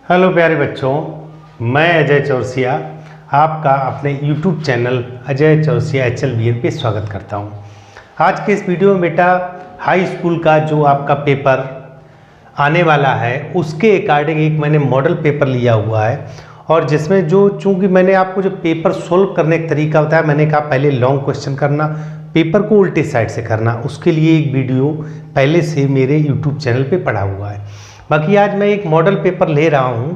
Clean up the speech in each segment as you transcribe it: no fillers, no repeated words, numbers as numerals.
Hello प्यारे बच्चों, मैं अजय चौरसिया आपका अपने YouTube channel Ajay Chaurasia HLBN पे स्वागत करता हूँ। आज के इस वीडियो में बेटा हाई स्कूल का जो आपका पेपर आने वाला है उसके अकॉर्डिंग एक मैंने मॉडल पेपर लिया हुआ है और जिसमें जो चूँकि मैंने आपको जो पेपर सोल्व करने का तरीका बताया, मैंने कहा पहले लॉन्ग क्वेश्चन करना, पेपर को उल्टे साइड से करना, उसके लिए एक वीडियो पहले से मेरे YouTube चैनल पे पड़ा हुआ है। बाकी आज मैं एक मॉडल पेपर ले रहा हूं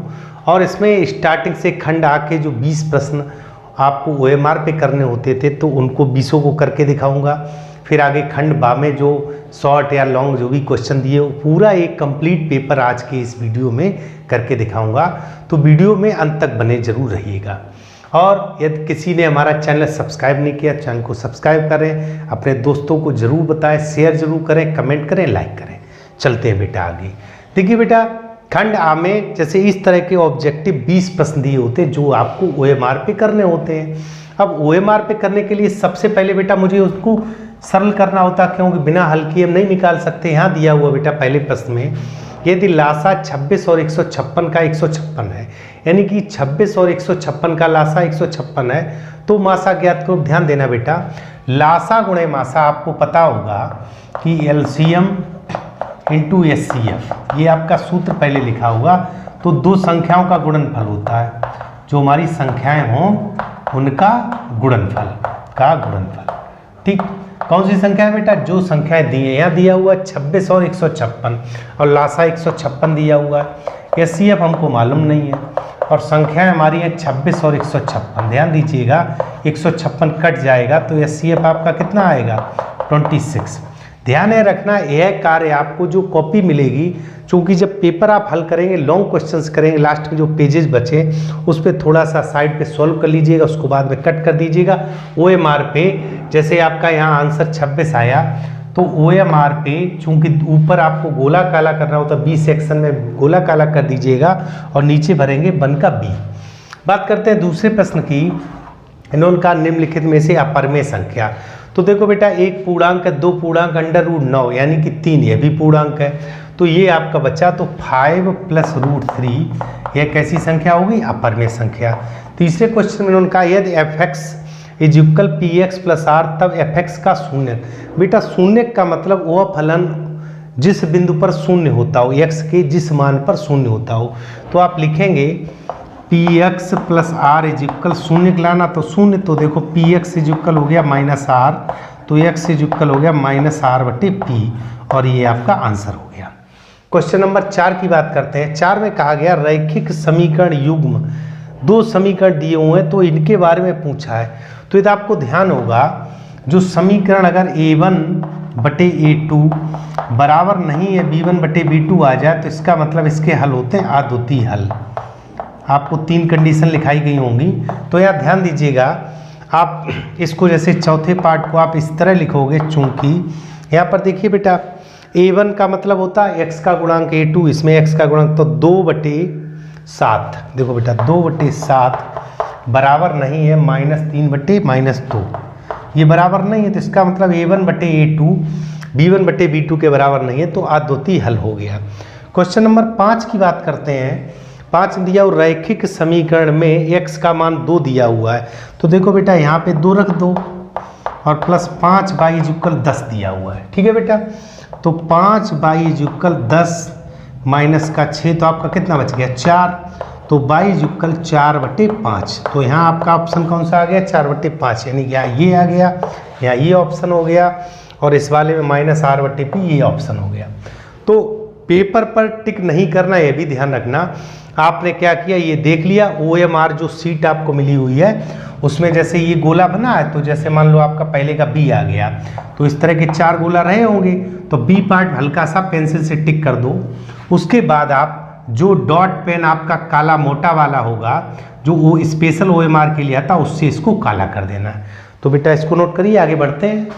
और इसमें स्टार्टिंग से खंड आ के जो 20 प्रश्न आपको OMR पे करने होते थे तो उनको 20 को करके दिखाऊंगा। फिर आगे खंड बा में जो शॉर्ट या लॉन्ग जो भी क्वेश्चन दिए पूरा एक कंप्लीट पेपर आज के इस वीडियो में करके दिखाऊंगा। तो वीडियो में अंत तक बने जरूर रहिएगा। और यदि किसी ने हमारा चैनल सब्सक्राइब नहीं किया, चैनल को सब्सक्राइब करें, अपने दोस्तों को ज़रूर बताएं, शेयर ज़रूर करें, कमेंट करें, लाइक करें। चलते हैं बेटा आगे। देखिए बेटा, खंड आ में जैसे इस तरह के ऑब्जेक्टिव 20 प्रश्न दिए होते हैं जो आपको OMR पे करने होते हैं। अब OMR पे करने के लिए सबसे पहले बेटा मुझे उसको सरल करना होता है, क्योंकि बिना हल किए हम नहीं निकाल सकते। यहाँ दिया हुआ बेटा पहले प्रश्न में, यदि लासा 26 और 156 का 156 है, यानी कि 26 और 156 का लासा 156 है, तो मासा ज्ञात करो। ध्यान देना बेटा, लासा गुणे मासा आपको पता होगा कि LCM इंटू SCF, ये आपका सूत्र पहले लिखा होगा। तो दो संख्याओं का गुणनफल होता है, जो हमारी संख्याएं हों उनका गुणनफल। ठीक, कौन सी संख्या है बेटा? जो संख्याएं दी हैं, यहाँ दिया हुआ 26 और 156 और लासा 156 दिया हुआ है। SCF हमको मालूम नहीं है और संख्याएं हमारी हैं 26 और 156। ध्यान दीजिएगा, 156 कट जाएगा तो SCF आपका कितना आएगा? 26। ध्यान है रखना, यह कार्य आपको जो कॉपी मिलेगी, चूंकि जब पेपर आप हल करेंगे, लॉन्ग क्वेश्चंस करेंगे, लास्ट में जो पेजेस बचे उस पर थोड़ा सा साइड पे सॉल्व कर लीजिएगा, उसको बाद में कट कर दीजिएगा। OMR पे जैसे आपका यहाँ आंसर 26 आया तो OMR पे चूंकि ऊपर आपको गोला काला करना होता है, 20 सेक्शन में गोला काला कर दीजिएगा और नीचे भरेंगे 1 का B। बात करते हैं दूसरे प्रश्न की। इन्होंने कहा निम्नलिखित में से अपरिमेय संख्या। तो देखो बेटा, एक पूर्णांक है, दो पूर्णांक √9 यानी कि 3, यह भी पूर्णांक है, तो ये आपका बचा। तो 5 + √3 यह कैसी संख्या होगी? अपरिमेय संख्या। तीसरे क्वेश्चन में उन्होंने कहा यदि fx = px + r, तब fx का शून्य। बेटा शून्य का मतलब वह फलन जिस बिंदु पर शून्य होता हो, x के जिस मान पर शून्य होता हो, तो आप लिखेंगे px + r = शून्य लाना, तो शून्य, तो देखो px = हो गया -r, तो x = हो गया -r/p, और ये आपका आंसर हो गया। क्वेश्चन नंबर 4 की बात करते हैं। 4 में कहा गया रैखिक समीकरण युग्म, दो समीकरण दिए हुए हैं तो इनके बारे में पूछा है। तो यदि आपको ध्यान होगा, जो समीकरण अगर A1/A2 बराबर नहीं है B1/B2 आ जाए तो इसका मतलब इसके हल होते हैं अद्वितीय हल। आपको 3 कंडीशन लिखाई गई होंगी, तो यार ध्यान दीजिएगा। आप इसको जैसे चौथे पार्ट को आप इस तरह लिखोगे, चूंकि यहाँ पर देखिए बेटा, A1 का मतलब होता है x का गुणांक, A2 इसमें x का गुणांक, तो 2/7। देखो बेटा 2/7 बराबर नहीं है -3/-2, ये बराबर नहीं है, तो इसका मतलब A1/A2 B1/B2 के बराबर नहीं है, तो अद्वितीय हल हो गया। क्वेश्चन नंबर 5 की बात करते हैं। 5 दिया और रैखिक समीकरण में x का मान 2 दिया हुआ है, तो देखो बेटा यहाँ पे 2 रख दो और +5y = 10 दिया हुआ है। ठीक है बेटा, तो 5y = 10 -6, तो आपका कितना बच गया? 4, तो y = 4/5। तो यहाँ आपका ऑप्शन कौन सा आ गया? 4/5, यानी कि ये आ गया, यहाँ ये ऑप्शन हो गया, और इस वाले में -r/p ये ऑप्शन हो गया। तो पेपर पर टिक नहीं करना, यह भी ध्यान रखना। आपने क्या किया, ये देख लिया OMR जो सीट आपको मिली हुई है उसमें जैसे ये गोला बना है, तो जैसे मान लो आपका पहले का B आ गया, तो इस तरह के 4 गोला रहे होंगे, तो B पार्ट हल्का सा पेंसिल से टिक कर दो। उसके बाद आप जो डॉट पेन आपका काला मोटा वाला होगा, जो वो स्पेशल OMR के लिए आता, उससे इसको काला कर देना है। तो बेटा इसको नोट करिए, आगे बढ़ते हैं।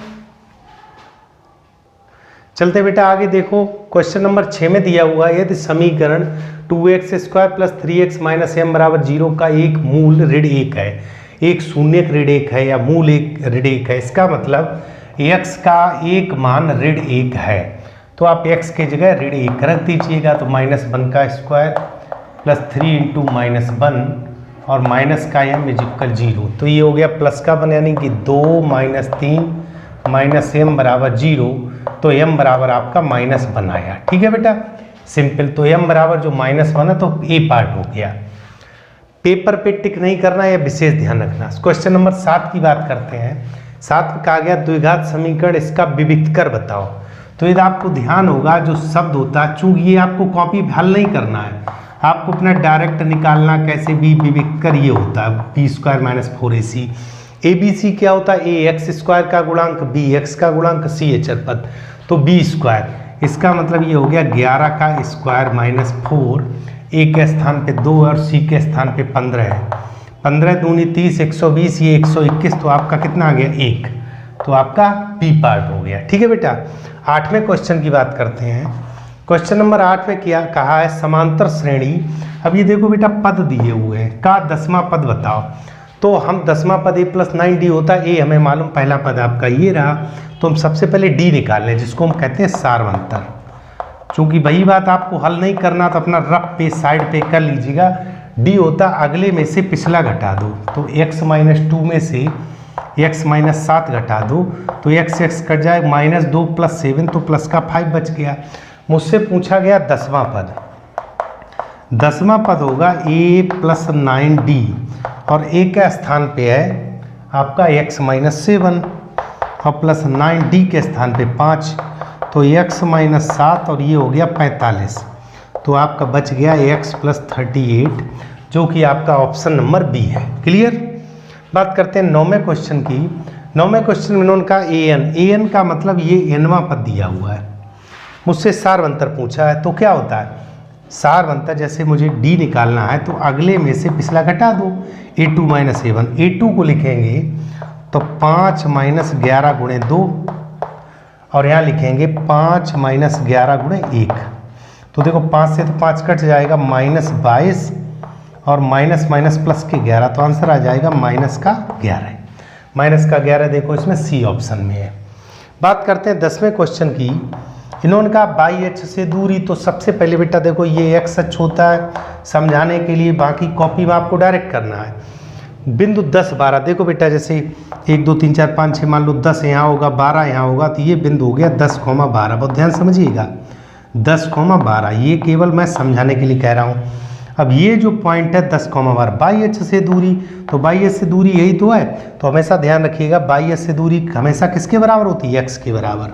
चलते बेटा आगे देखो, क्वेश्चन नंबर 6 में दिया हुआ है यदि समीकरण 2x² + 3x - m = 0 का एक मूल ऋण 1 है, एक शून्यक ऋण 1 है या मूल एक ऋण 1 है, इसका मतलब x का एक मान ऋण 1 है, तो आप x के जगह ऋण 1 रख दीजिएगा, तो -1 का स्क्वायर प्लस 3 इंटू -1 और माइनस का m इज इक्वल 0। तो ये हो गया प्लस का 1 यानी कि 2 - 3 -m बराबर 0। तो m बराबर आपका -1 आया। ठीक है बेटा, सिंपल। तो m बराबर जो -1 है तो ए पार्ट हो गया। पेपर पे टिक नहीं करना, यह विशेष ध्यान रखना। क्वेश्चन नंबर 7 की बात करते हैं। 7 में कहा गया द्विघात समीकरण इसका विविक्त कर बताओ। तो यदि आपको ध्यान होगा जो शब्द होता है, चूंकि ये आपको कॉपी हल नहीं करना है, आपको अपना डायरेक्ट निकालना कैसे भी विविक्त कर ये होता है b² - 4ac। ABC क्या होता है? ax² का गुणांक, bx का गुणांक, c अचर पद, तो b²। इसका मतलब ये हो गया 11 का स्क्वायर -4, a के स्थान पे 2 और c के स्थान पे 15 है। 15 दूनी 30, 120, ये 121, तो आपका कितना आ गया? 1। तो आपका बी पार्ट हो गया। ठीक है बेटा। 8वें क्वेश्चन की बात करते हैं। क्वेश्चन नंबर 8 में क्या कहा है? समांतर श्रेणी। अब ये देखो बेटा, पद दिए हुए हैं, का 10वां पद बताओ। तो हम 10वां पद a + 9d होता है। ए हमें मालूम, पहला पद आपका ये रहा, तो हम सबसे पहले डी निकाल लें, जिसको हम कहते हैं सारवंतर। चूंकि वही बात आपको हल नहीं करना तो अपना रफ पे साइड पे कर लीजिएगा। डी होता अगले में से पिछला घटा दो, तो x - 2 में से x - 7 घटा दो, तो x कट जाए, -2 + 7, तो प्लस का 5 बच गया। मुझसे पूछा गया 10वां पद। 10वां पद होगा a + 9d और a के स्थान पे है आपका x - 7 और प्लस 9d के स्थान पे 5, तो x - 7 और ये हो गया 45। तो आपका बच गया x + 38, जो कि आपका ऑप्शन नंबर बी है। क्लियर। बात करते हैं 9वें क्वेश्चन की। 9वें क्वेश्चन में इन्होंने कहा an का मतलब ये nवां पद दिया हुआ है। मुझसे सारवंतर पूछा है, तो क्या होता है सारवंतर? जैसे मुझे d निकालना है तो अगले में से पिछला घटा दो, a2 - a1। a2 को लिखेंगे तो 5 - 11 × 2 और यहाँ लिखेंगे 5 - 11 × 1। तो देखो 5 से तो 5 कट जाएगा, -22 और माइनस प्लस के 11, तो आंसर आ जाएगा -11। -11 देखो इसमें सी ऑप्शन में है। बात करते हैं 10वें क्वेश्चन की। इन्होंने कहा बाई अक्ष से दूरी। तो सबसे पहले बेटा देखो ये x अक्ष होता है, समझाने के लिए, बाकी कॉपी में आपको डायरेक्ट करना है। बिंदु 10, 12 देखो बेटा, जैसे 1 2 3 4 5 6 मान लो 10 यहाँ होगा, 12 यहाँ होगा, तो ये बिंदु हो गया 10,12। बहुत ध्यान समझिएगा, 10,12। ये केवल मैं समझाने के लिए कह रहा हूँ। अब ये जो पॉइंट है 10,12 बाई अक्ष से दूरी, तो बाई अक्ष से दूरी यही तो है। तो हमेशा ध्यान रखिएगा बाई अक्ष से दूरी हमेशा किसके बराबर होती है? x के बराबर।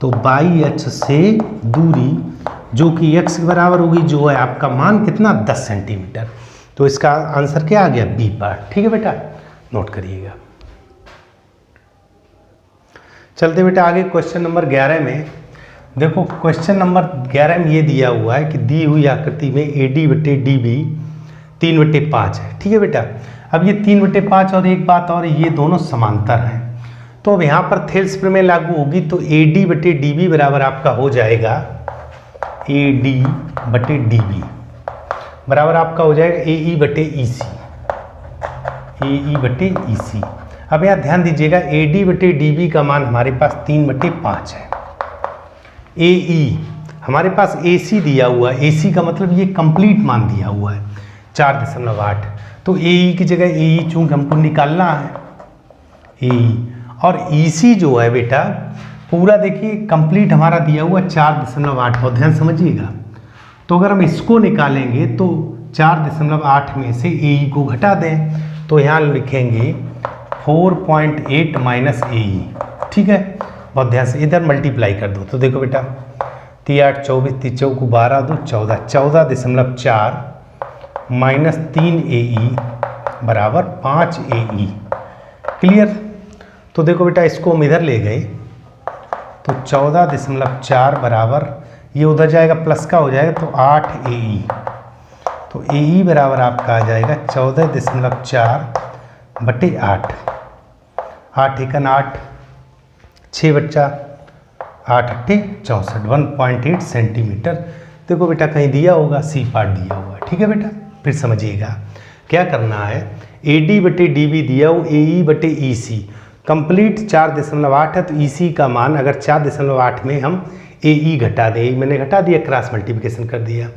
तो बाई अक्ष से दूरी जो कि x के बराबर होगी, जो है आपका मान कितना? 10 सेंटीमीटर। तो इसका आंसर क्या आ गया? B part. ठीक है बेटा, नोट करिएगा। चलते बेटा आगे क्वेश्चन नंबर 11 में। देखो क्वेश्चन नंबर 11 में ये दिया हुआ है कि दी हुई आकृति में AD/DB 3/5 है। ठीक है बेटा। अब ये 3/5 और एक बात और, ये दोनों समांतर हैं। तो अब यहाँ पर थेल्स प्रमेय लागू होगी, तो AD/DB बराबर आपका हो जाएगा AD/DB बराबर आपका हो जाएगा AE/EC। AE/EC। अब यहाँ ध्यान दीजिएगा AD/DB का मान हमारे पास 3/5 है। AE हमारे पास AC दिया हुआ है। AC का मतलब ये कंप्लीट मान दिया हुआ है 4.8। तो AE की जगह AE चूंकि हमको निकालना है AE, और EC जो है बेटा पूरा देखिए कंप्लीट हमारा दिया हुआ 4.8। बहुत ध्यान समझिएगा। तो अगर हम इसको निकालेंगे तो 4.8 में से AE को घटा दें, तो यहाँ लिखेंगे 4.8 - AE। ठीक है, बहुत ध्यान से इधर मल्टीप्लाई कर दो। तो देखो बेटा 3 8 24, 3 4 12 2 14, 14.4 - 3 AE बराबर 5 AE। क्लियर। तो देखो बेटा इसको हम इधर ले गए, तो 14.4 बराबर, ये उधर जाएगा प्लस का हो जाएगा, तो 8 AE। तो AE बराबर आपका आ जाएगा 14.4/8। 8 एकन 8, 6 बच्चा 8 8 64, 1.8 सेंटीमीटर। देखो बेटा कहीं दिया होगा, सी पार्ट दिया हुआ है। ठीक है बेटा, फिर समझिएगा क्या करना है। AD/DB दिया हो, AE/EC कंप्लीट 4.8 है, तो EC का मान अगर 4.8 में हम AE घटा दें, मैंने घटा दिया, क्रॉस मल्टीप्लिकेशन कर दिया,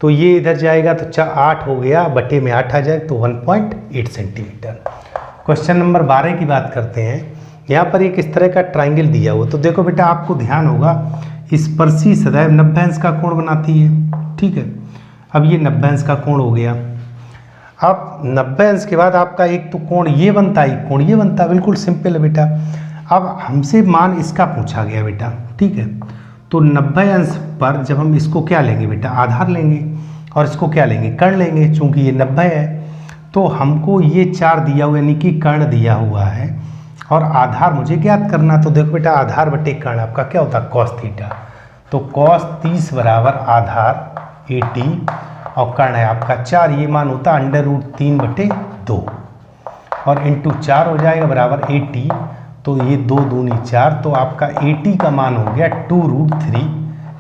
तो ये इधर जाएगा तो 8 हो गया, बटे में 8 आ जाए तो 1.8 सेंटीमीटर। क्वेश्चन नंबर 12 की बात करते हैं। यहाँ पर एक इस तरह का ट्राइंगल दिया हुआ, तो देखो बेटा आपको ध्यान होगा स्पर्शी सदैव 90 अंश का कोण बनाती है, ठीक है। अब ये 90 अंश का कोण हो गया। अब 90 अंश के बाद आपका एक तो कोण ये बनता है, एक कोण ये बनता है, बिल्कुल सिंपल है बेटा। अब हमसे मान इसका पूछा गया बेटा, ठीक है। तो 90 अंश पर जब हम इसको क्या लेंगे बेटा, आधार लेंगे, और इसको क्या लेंगे, कर्ण लेंगे। चूंकि ये 90 है तो हमको ये 4 दिया हुआ यानी कि कर्ण दिया हुआ है, और आधार मुझे ज्ञात करना। तो देखो बेटा आधार बटे कर्ण आपका क्या होता है, कॉस थीटा। तो कॉस 30 बराबर आधार 80 और कर्ण है आपका 4, ये मान होता है √3/2 और इंटू 4 हो जाएगा बराबर 80। तो ये 2 दूनी 4, तो आपका 80 का मान हो गया 2√3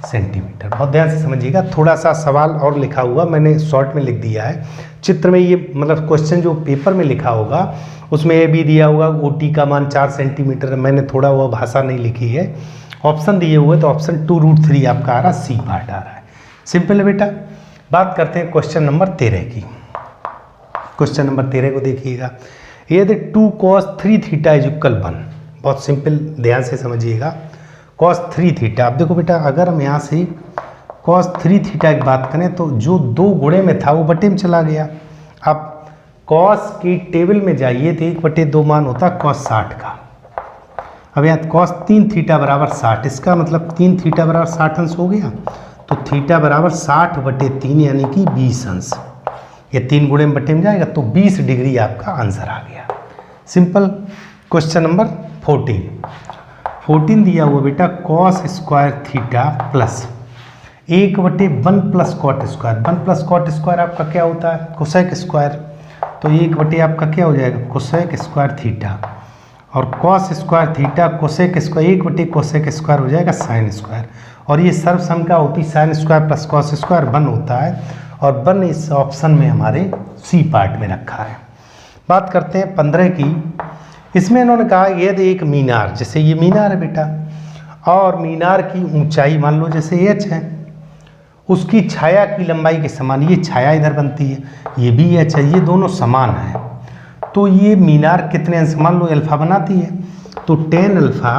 सेंटीमीटर। बहुत ध्यान से समझिएगा, थोड़ा सा सवाल और लिखा हुआ मैंने शॉर्ट में लिख दिया है। चित्र में ये मतलब क्वेश्चन जो पेपर में लिखा होगा उसमें ये भी दिया होगा OT का मान 4 सेंटीमीटर, मैंने थोड़ा वो भाषा नहीं लिखी है। ऑप्शन दिए हुए तो ऑप्शन 2√3 आपका आ रहा, सी पार्ट आ रहा है। सिंपल है बेटा। बात करते हैं क्वेश्चन नंबर 13 की। क्वेश्चन नंबर 13 को देखिएगा। यदि 2 cos 3 थीटा = 1, बहुत सिंपल, ध्यान से समझिएगा। cos 3 थीटा, अब देखो बेटा अगर हम यहाँ से cos 3 थीटा की बात करें तो जो 2 गुणे में था वो बटे में चला गया। अब cos की टेबल में जाइए तो 1/2 मान होता cos 60 का। अब यहाँ cos 3 थीटा बराबर 60, इसका मतलब 3 थीटा बराबर 60 अंश हो गया। तो थीटा बराबर 60/3 यानी कि 20 अंश। ये 3 गुणे में बटे में जाएगा तो 20 डिग्री आपका आंसर आ गया। सिंपल। क्वेश्चन नंबर 14 दिया हुआ बेटा cos square theta plus 1/1 plus cot square. 1 plus cot square आपका क्या होता है, कोसेक स्क्वायर। तो 1/, आपका क्या हो जाएगा, कोसेक स्क्वायर थीटा, और cos square theta cosec square 1/, cosec square हो जाएगा साइन स्क्वायर। और ये सर्वसंख्या होती sine square plus cos square 1 होता है, और 1 इस ऑप्शन में हमारे सी पार्ट में रखा है। बात करते हैं 15 की। इसमें इन्होंने कहा यदि एक मीनार, जैसे ये मीनार है बेटा, और मीनार की ऊंचाई मान लो जैसे h है, उसकी छाया की लंबाई के समान, ये छाया इधर बनती है, ये भी h है, ये दोनों समान है। तो ये मीनार कितने अंश, मान लो अल्फा बनाती है, तो tan अल्फा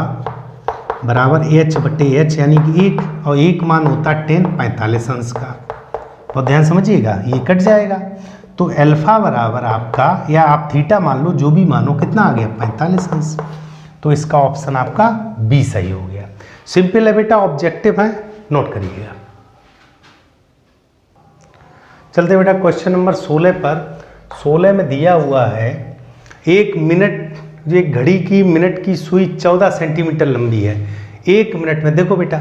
बराबर h/h यानी कि 1, और 1 मान होता है tan 45 अंश का। बहुत ध्यान समझिएगा, ये कट जाएगा। तो अल्फा बराबर आपका, या आप थीटा मान लो, जो भी मानो, कितना आ गया 45 अंश। तो इसका ऑप्शन आपका बी सही हो गया। सिंपल है बेटा, ऑब्जेक्टिव है, नोट करिएगा। चलते बेटा क्वेश्चन नंबर 16 पर। 16 में दिया हुआ है 1 मिनट, जो एक घड़ी की मिनट की सुई 14 सेंटीमीटर लंबी है। 1 मिनट में देखो बेटा,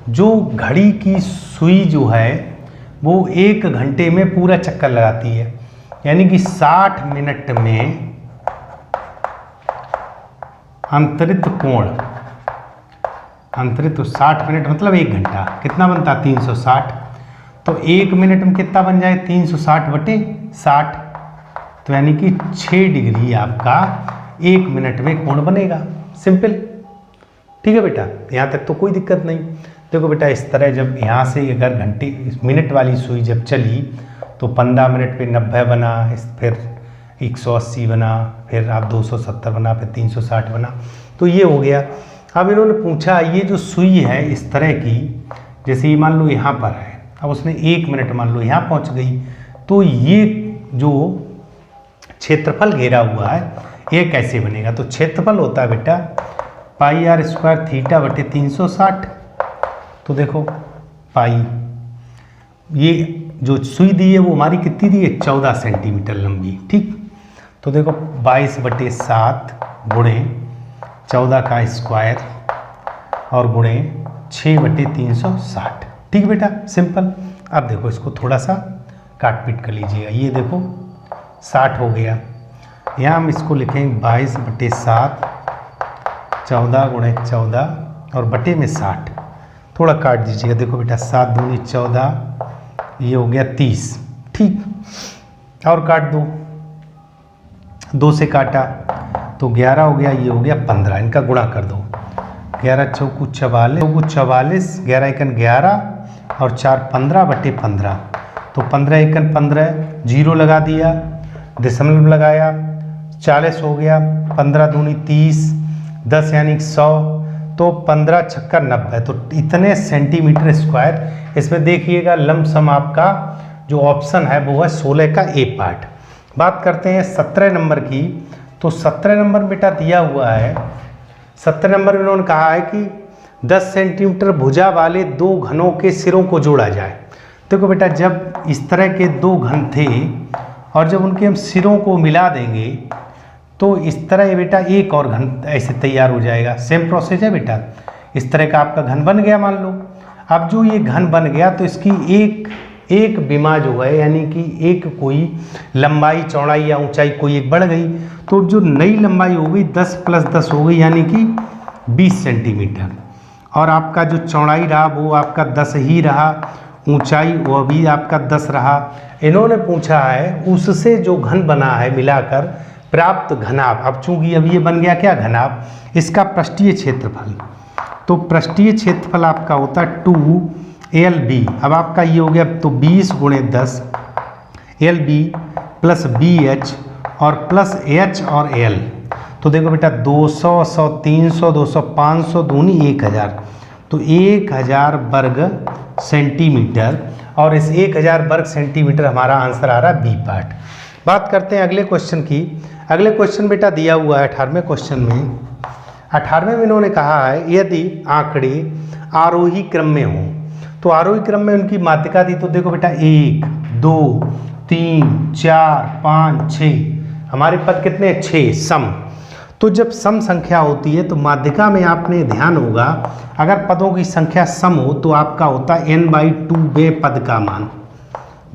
जो घड़ी की सुई जो है वो 1 घंटे में पूरा चक्कर लगाती है, यानी कि 60 मिनट में अंतरित कोण, अंतरित 60 मिनट मतलब 1 घंटा, कितना बनता 360। तो 1 मिनट में कितना बन जाए 360/60, तो यानी कि 6 डिग्री आपका 1 मिनट में कोण बनेगा। सिंपल, ठीक है बेटा, यहाँ तक तो कोई दिक्कत नहीं। देखो बेटा इस तरह जब यहाँ से अगर घंटे मिनट वाली सुई जब चली तो 15 मिनट पे 90 बना, फिर 180 बना, फिर आप 270 बना, फिर 360 बना, तो ये हो गया। अब इन्होंने पूछा ये जो सुई है इस तरह की, जैसे ये मान लो यहाँ पर है, अब उसने 1 मिनट मान लो यहाँ पहुँच गई, तो ये जो क्षेत्रफल घेरा हुआ है ये कैसे बनेगा। तो क्षेत्रफल होता है बेटा πr² θ/360। तो देखो पाई, ये जो सुई दी है वो हमारी कितनी दी है 14 सेंटीमीटर लंबी, ठीक। तो देखो 22/7 गुणे 14 का स्क्वायर और गुणे 6/360, ठीक बेटा, सिंपल। अब देखो इसको थोड़ा सा काट पीट कर लीजिएगा। ये देखो 60 हो गया, यहाँ हम इसको लिखेंगे 22/7 14 गुणे 14 और बटे में 60, थोड़ा काट दीजिएगा। देखो बेटा 7 दूनी 14, ये हो गया 30, ठीक। और काट दो, 2 से काटा तो 11 हो गया, ये हो गया 15, इनका गुणा कर दो। 11 चौकू 44, 44, 11 एकन 11 और 4 15/15, तो 15 एकन 15, जीरो लगा दिया, दशमलव लगाया, 40 हो गया, 15 दूनी 30, 10 यानी 100, तो 15 छक्का 90, तो इतने सेंटीमीटर स्क्वायर। इसमें देखिएगा लमसम आपका जो ऑप्शन है वो है 16 का ए पार्ट। बात करते हैं 17 नंबर की, तो 17 नंबर बेटा दिया हुआ है। 17 नंबर में उन्होंने कहा है कि 10 सेंटीमीटर भुजा वाले दो घनों के सिरों को जोड़ा जाए। देखो बेटा, जब इस तरह के दो घन थे और जब उनके हम सिरों को मिला देंगे तो इस तरह ये बेटा एक और घन ऐसे तैयार हो जाएगा। सेम प्रोसेस है बेटा, इस तरह का आपका घन बन गया मान लो। अब जो ये घन बन गया तो इसकी एक विमा जो है, यानी कि एक कोई लंबाई चौड़ाई या ऊंचाई कोई एक बढ़ गई, तो जो नई लंबाई हो गई 10 + 10 हो गई, यानी कि 20 सेंटीमीटर। और आपका जो चौड़ाई रहा वो आपका 10 ही रहा, ऊंचाई वो भी आपका 10 रहा। इन्होंने पूछा है उससे जो घन बना है मिलाकर प्राप्त घनाभ। अब चूंकि अब ये बन गया क्या घनाभ, इसका पृष्ठीय क्षेत्रफल। तो पृष्ठीय क्षेत्रफल आपका होता है 2LB। अब आपका ये हो गया तो 20 × 10 LB + BH और प्लस H और L। तो देखो बेटा 200, 100, 300, 200, 500 दूनी 1000, तो 1000 वर्ग सेंटीमीटर। और इस 1000 वर्ग सेंटीमीटर हमारा आंसर आ रहा है बी पार्ट। बात करते हैं अगले क्वेश्चन की। अगले क्वेश्चन बेटा दिया हुआ है 18वें क्वेश्चन में। 18वें में इन्होंने कहा है यदि आंकड़े आरोही क्रम में हों, तो आरोही क्रम में उनकी माध्यिका दी। तो देखो बेटा 1, 2, 3, 4, 5, 6, हमारे पद कितने 6 सम। तो जब सम संख्या होती है तो माध्यिका में आपने ध्यान होगा अगर पदों की संख्या सम हो तो आपका होता है n/2 वे पद का मान,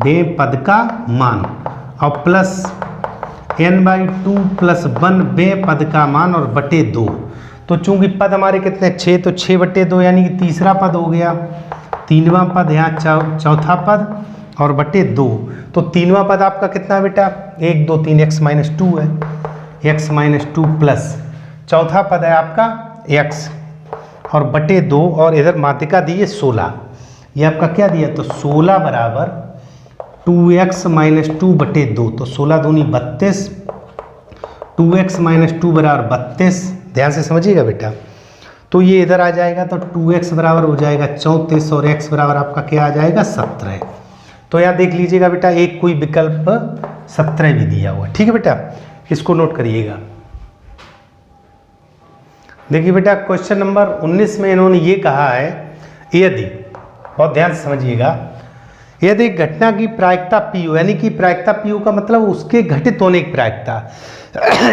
वे पद का मान, और प्लस n/2 + 1 वे पद का मान और बटे 2। तो चूंकि पद हमारे कितने 6, तो 6/2 यानी कि तीसरा पद हो गया, 3वां पद यहाँ चौथा पद और बटे 2। तो 3वां पद आपका कितना बेटा 1, 2, 3 x-2 है, x-2 प्लस चौथा पद है आपका x और बटे 2, और इधर माध्यिका दी है 16। ये आपका क्या दिया, तो 16 बराबर 2x-2 बटे 2, तो 16 दूनी 32, 2x-2 बराबर 32। ध्यान से समझिएगा बेटा, तो ये इधर आ जाएगा तो 2x बराबर हो जाएगा 34 और x बराबर आपका क्या आ जाएगा 17। तो यहाँ देख लीजिएगा बेटा एक कोई विकल्प 17 भी दिया हुआ है। ठीक है बेटा, इसको नोट करिएगा। देखिए बेटा क्वेश्चन नंबर 19 में इन्होंने ये कहा है यदि, बहुत ध्यान से समझिएगा, यदि घटना की प्रायिकता P हो, यानी कि प्रायिकता P हो का मतलब उसके घटित होने की प्रायिकता,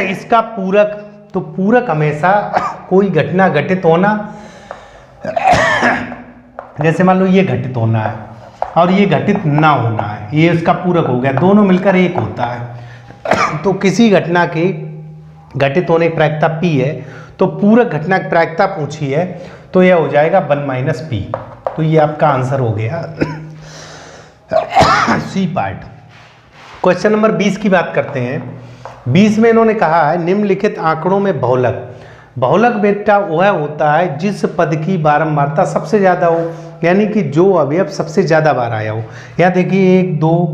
इसका पूरक, तो पूरक हमेशा कोई घटना घटित होना, जैसे मान लो ये घटित होना है और ये घटित ना होना है, ये इसका पूरक हो गया, दोनों मिलकर एक होता है। तो किसी घटना के घटित होने की प्रायिकता P है, तो पूरक घटना की प्रायिकता पूछी है, तो यह हो जाएगा 1 - P। तो ये आपका आंसर हो गया सी पार्ट। क्वेश्चन नंबर 20 की बात करते हैं। 20 में इन्होंने कहा है निम्नलिखित आंकड़ों में बहुलक। बहुलक बेटा वह होता है जिस पद की बारंबारता सबसे ज़्यादा हो, यानी कि जो अवयव सबसे ज़्यादा बार आया हो। यहाँ देखिए 1, 2,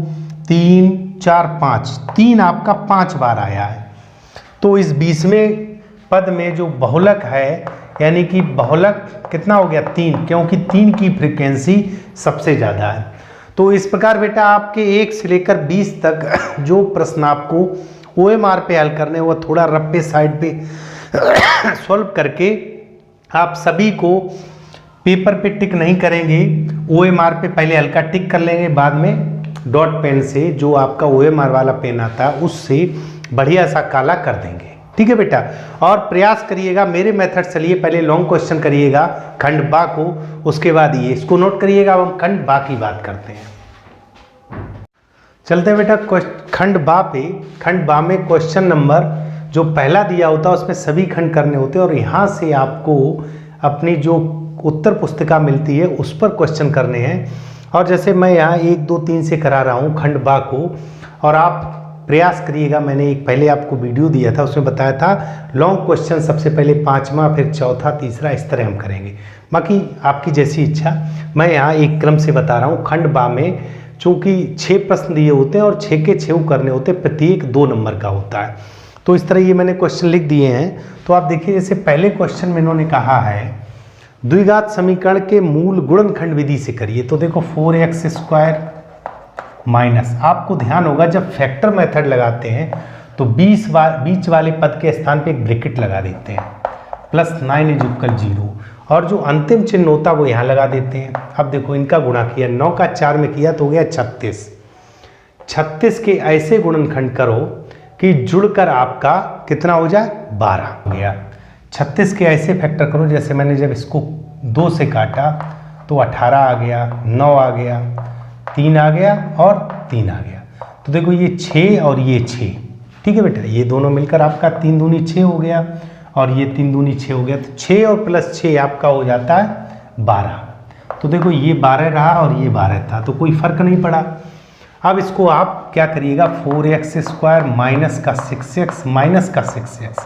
3, 4, 5, 3 आपका 5 बार आया है। तो इस 20वें पद में जो बहुलक है, यानी कि बहुलक कितना हो गया 3, क्योंकि 3 की फ्रीक्वेंसी सबसे ज़्यादा है। तो इस प्रकार बेटा आपके 1 से लेकर 20 तक जो प्रश्न आपको OMR पे हल करने, वो थोड़ा रफ्पे साइड पे सॉल्व करके आप सभी को पेपर पे टिक नहीं करेंगे, OMR पे पहले हल्का टिक कर लेंगे, बाद में डॉट पेन से जो आपका OMR वाला पेन आता है उससे बढ़िया सा काला कर देंगे। ठीक है बेटा, और प्रयास करिएगा मेरे मेथड चलिए, पहले लॉन्ग क्वेश्चन करिएगा खंड बा को, उसके बाद ये इसको नोट करिएगा। अब हम खंड बा की बात करते हैं। चलते हैं बेटा खंड बा पे। खंड बा में क्वेश्चन नंबर जो पहला दिया होता है उसमें सभी खंड करने होते हैं, और यहाँ से आपको अपनी जो उत्तर पुस्तिका मिलती है उस पर क्वेश्चन करने हैं। और जैसे मैं यहाँ 1, 2, 3 से करा रहा हूँ खंड बा को, और आप प्रयास करिएगा। मैंने एक पहले आपको वीडियो दिया था, उसमें बताया था लॉन्ग क्वेश्चन सबसे पहले 5वां, फिर चौथा, तीसरा, इस तरह हम करेंगे। बाकी आपकी जैसी इच्छा, मैं यहाँ एक क्रम से बता रहा हूँ। खंड बा में चूँकि 6 प्रश्न दिए होते हैं और 6 के 6 करने होते हैं, प्रत्येक 2 नंबर का होता है। तो इस तरह ये मैंने क्वेश्चन लिख दिए हैं। तो आप देखिए जैसे पहले क्वेश्चन में इन्होंने कहा है द्विघात समीकरण के मूल गुणनखंड विधि से करिए। तो देखो 4x² माइनस, आपको ध्यान होगा जब फैक्टर मेथड लगाते हैं तो बीच वाले पद के स्थान पे एक ब्रैकेट लगा देते हैं, +9 = 0, और जो अंतिम चिन्ह होता है वो यहाँ लगा देते हैं। अब देखो इनका गुणा किया, 9 का 4 में किया तो हो गया 36। 36 के ऐसे गुणनखंड करो कि जुड़कर आपका कितना हो जाए, 12 हो गया। 36 के ऐसे फैक्टर करो, जैसे मैंने जब इसको 2 से काटा तो 18 आ गया, 9 आ गया, 3 आ गया और 3 आ गया। तो देखो ये 6 और ये 6, ठीक है बेटा, ये दोनों मिलकर आपका 3 दूनी 6 हो गया और ये 3 दूनी 6 हो गया। तो 6 और +6 आपका हो जाता है 12। तो देखो ये 12 रहा और ये 12 था, तो कोई फर्क नहीं पड़ा। अब इसको आप क्या करिएगा, 4x² माइनस का 6x माइनस का 6x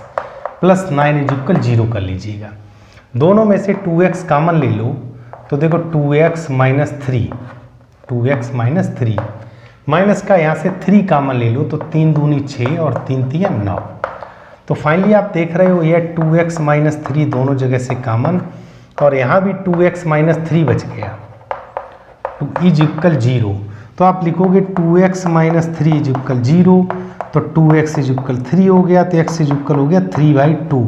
+9 = 0 कर लीजिएगा। दोनों में से 2x कॉमन ले लो, तो देखो 2x - 3, 2x - 3 माइनस का यहाँ से 3 कॉमन ले लो, तो 3 दूनी 6 और 3 3 9। तो फाइनली आप देख रहे हो ये 2x - 3 दोनों जगह से कॉमन, और यहाँ भी 2x - 3 बच गया, 2 = 0। तो आप लिखोगे 2x - 3 = 0, तो 2x = 3 हो गया, तो x = हो गया 3/2।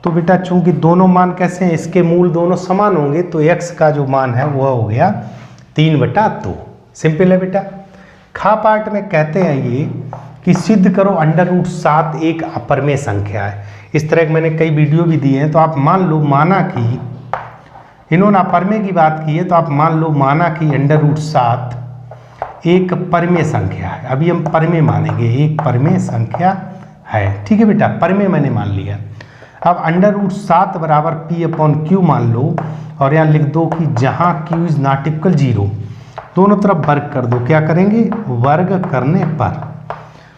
तो बेटा चूंकि दोनों मान कैसे हैं, इसके मूल दोनों समान होंगे, तो x का जो मान है वह हो गया 3/2। सिंपल है बेटा। खा पार्ट में कहते हैं ये कि सिद्ध करो √7 एक अपरमेय संख्या है। इस तरह के मैंने कई वीडियो भी दिए हैं। तो आप मान लो, माना कि इन्होंने अपरमेय की बात की है, तो आप मान लो माना कि √7 एक परमेय संख्या है। अभी हम परमेय मानेंगे, एक परमेय संख्या है, ठीक है बेटा, परमेय मैंने मान लिया। अब √7 = P/Q मान लो, और यहाँ लिख दो कि जहाँ Q = ≠ 0, दोनों तरफ वर्ग कर दो। क्या करेंगे, वर्ग करने पर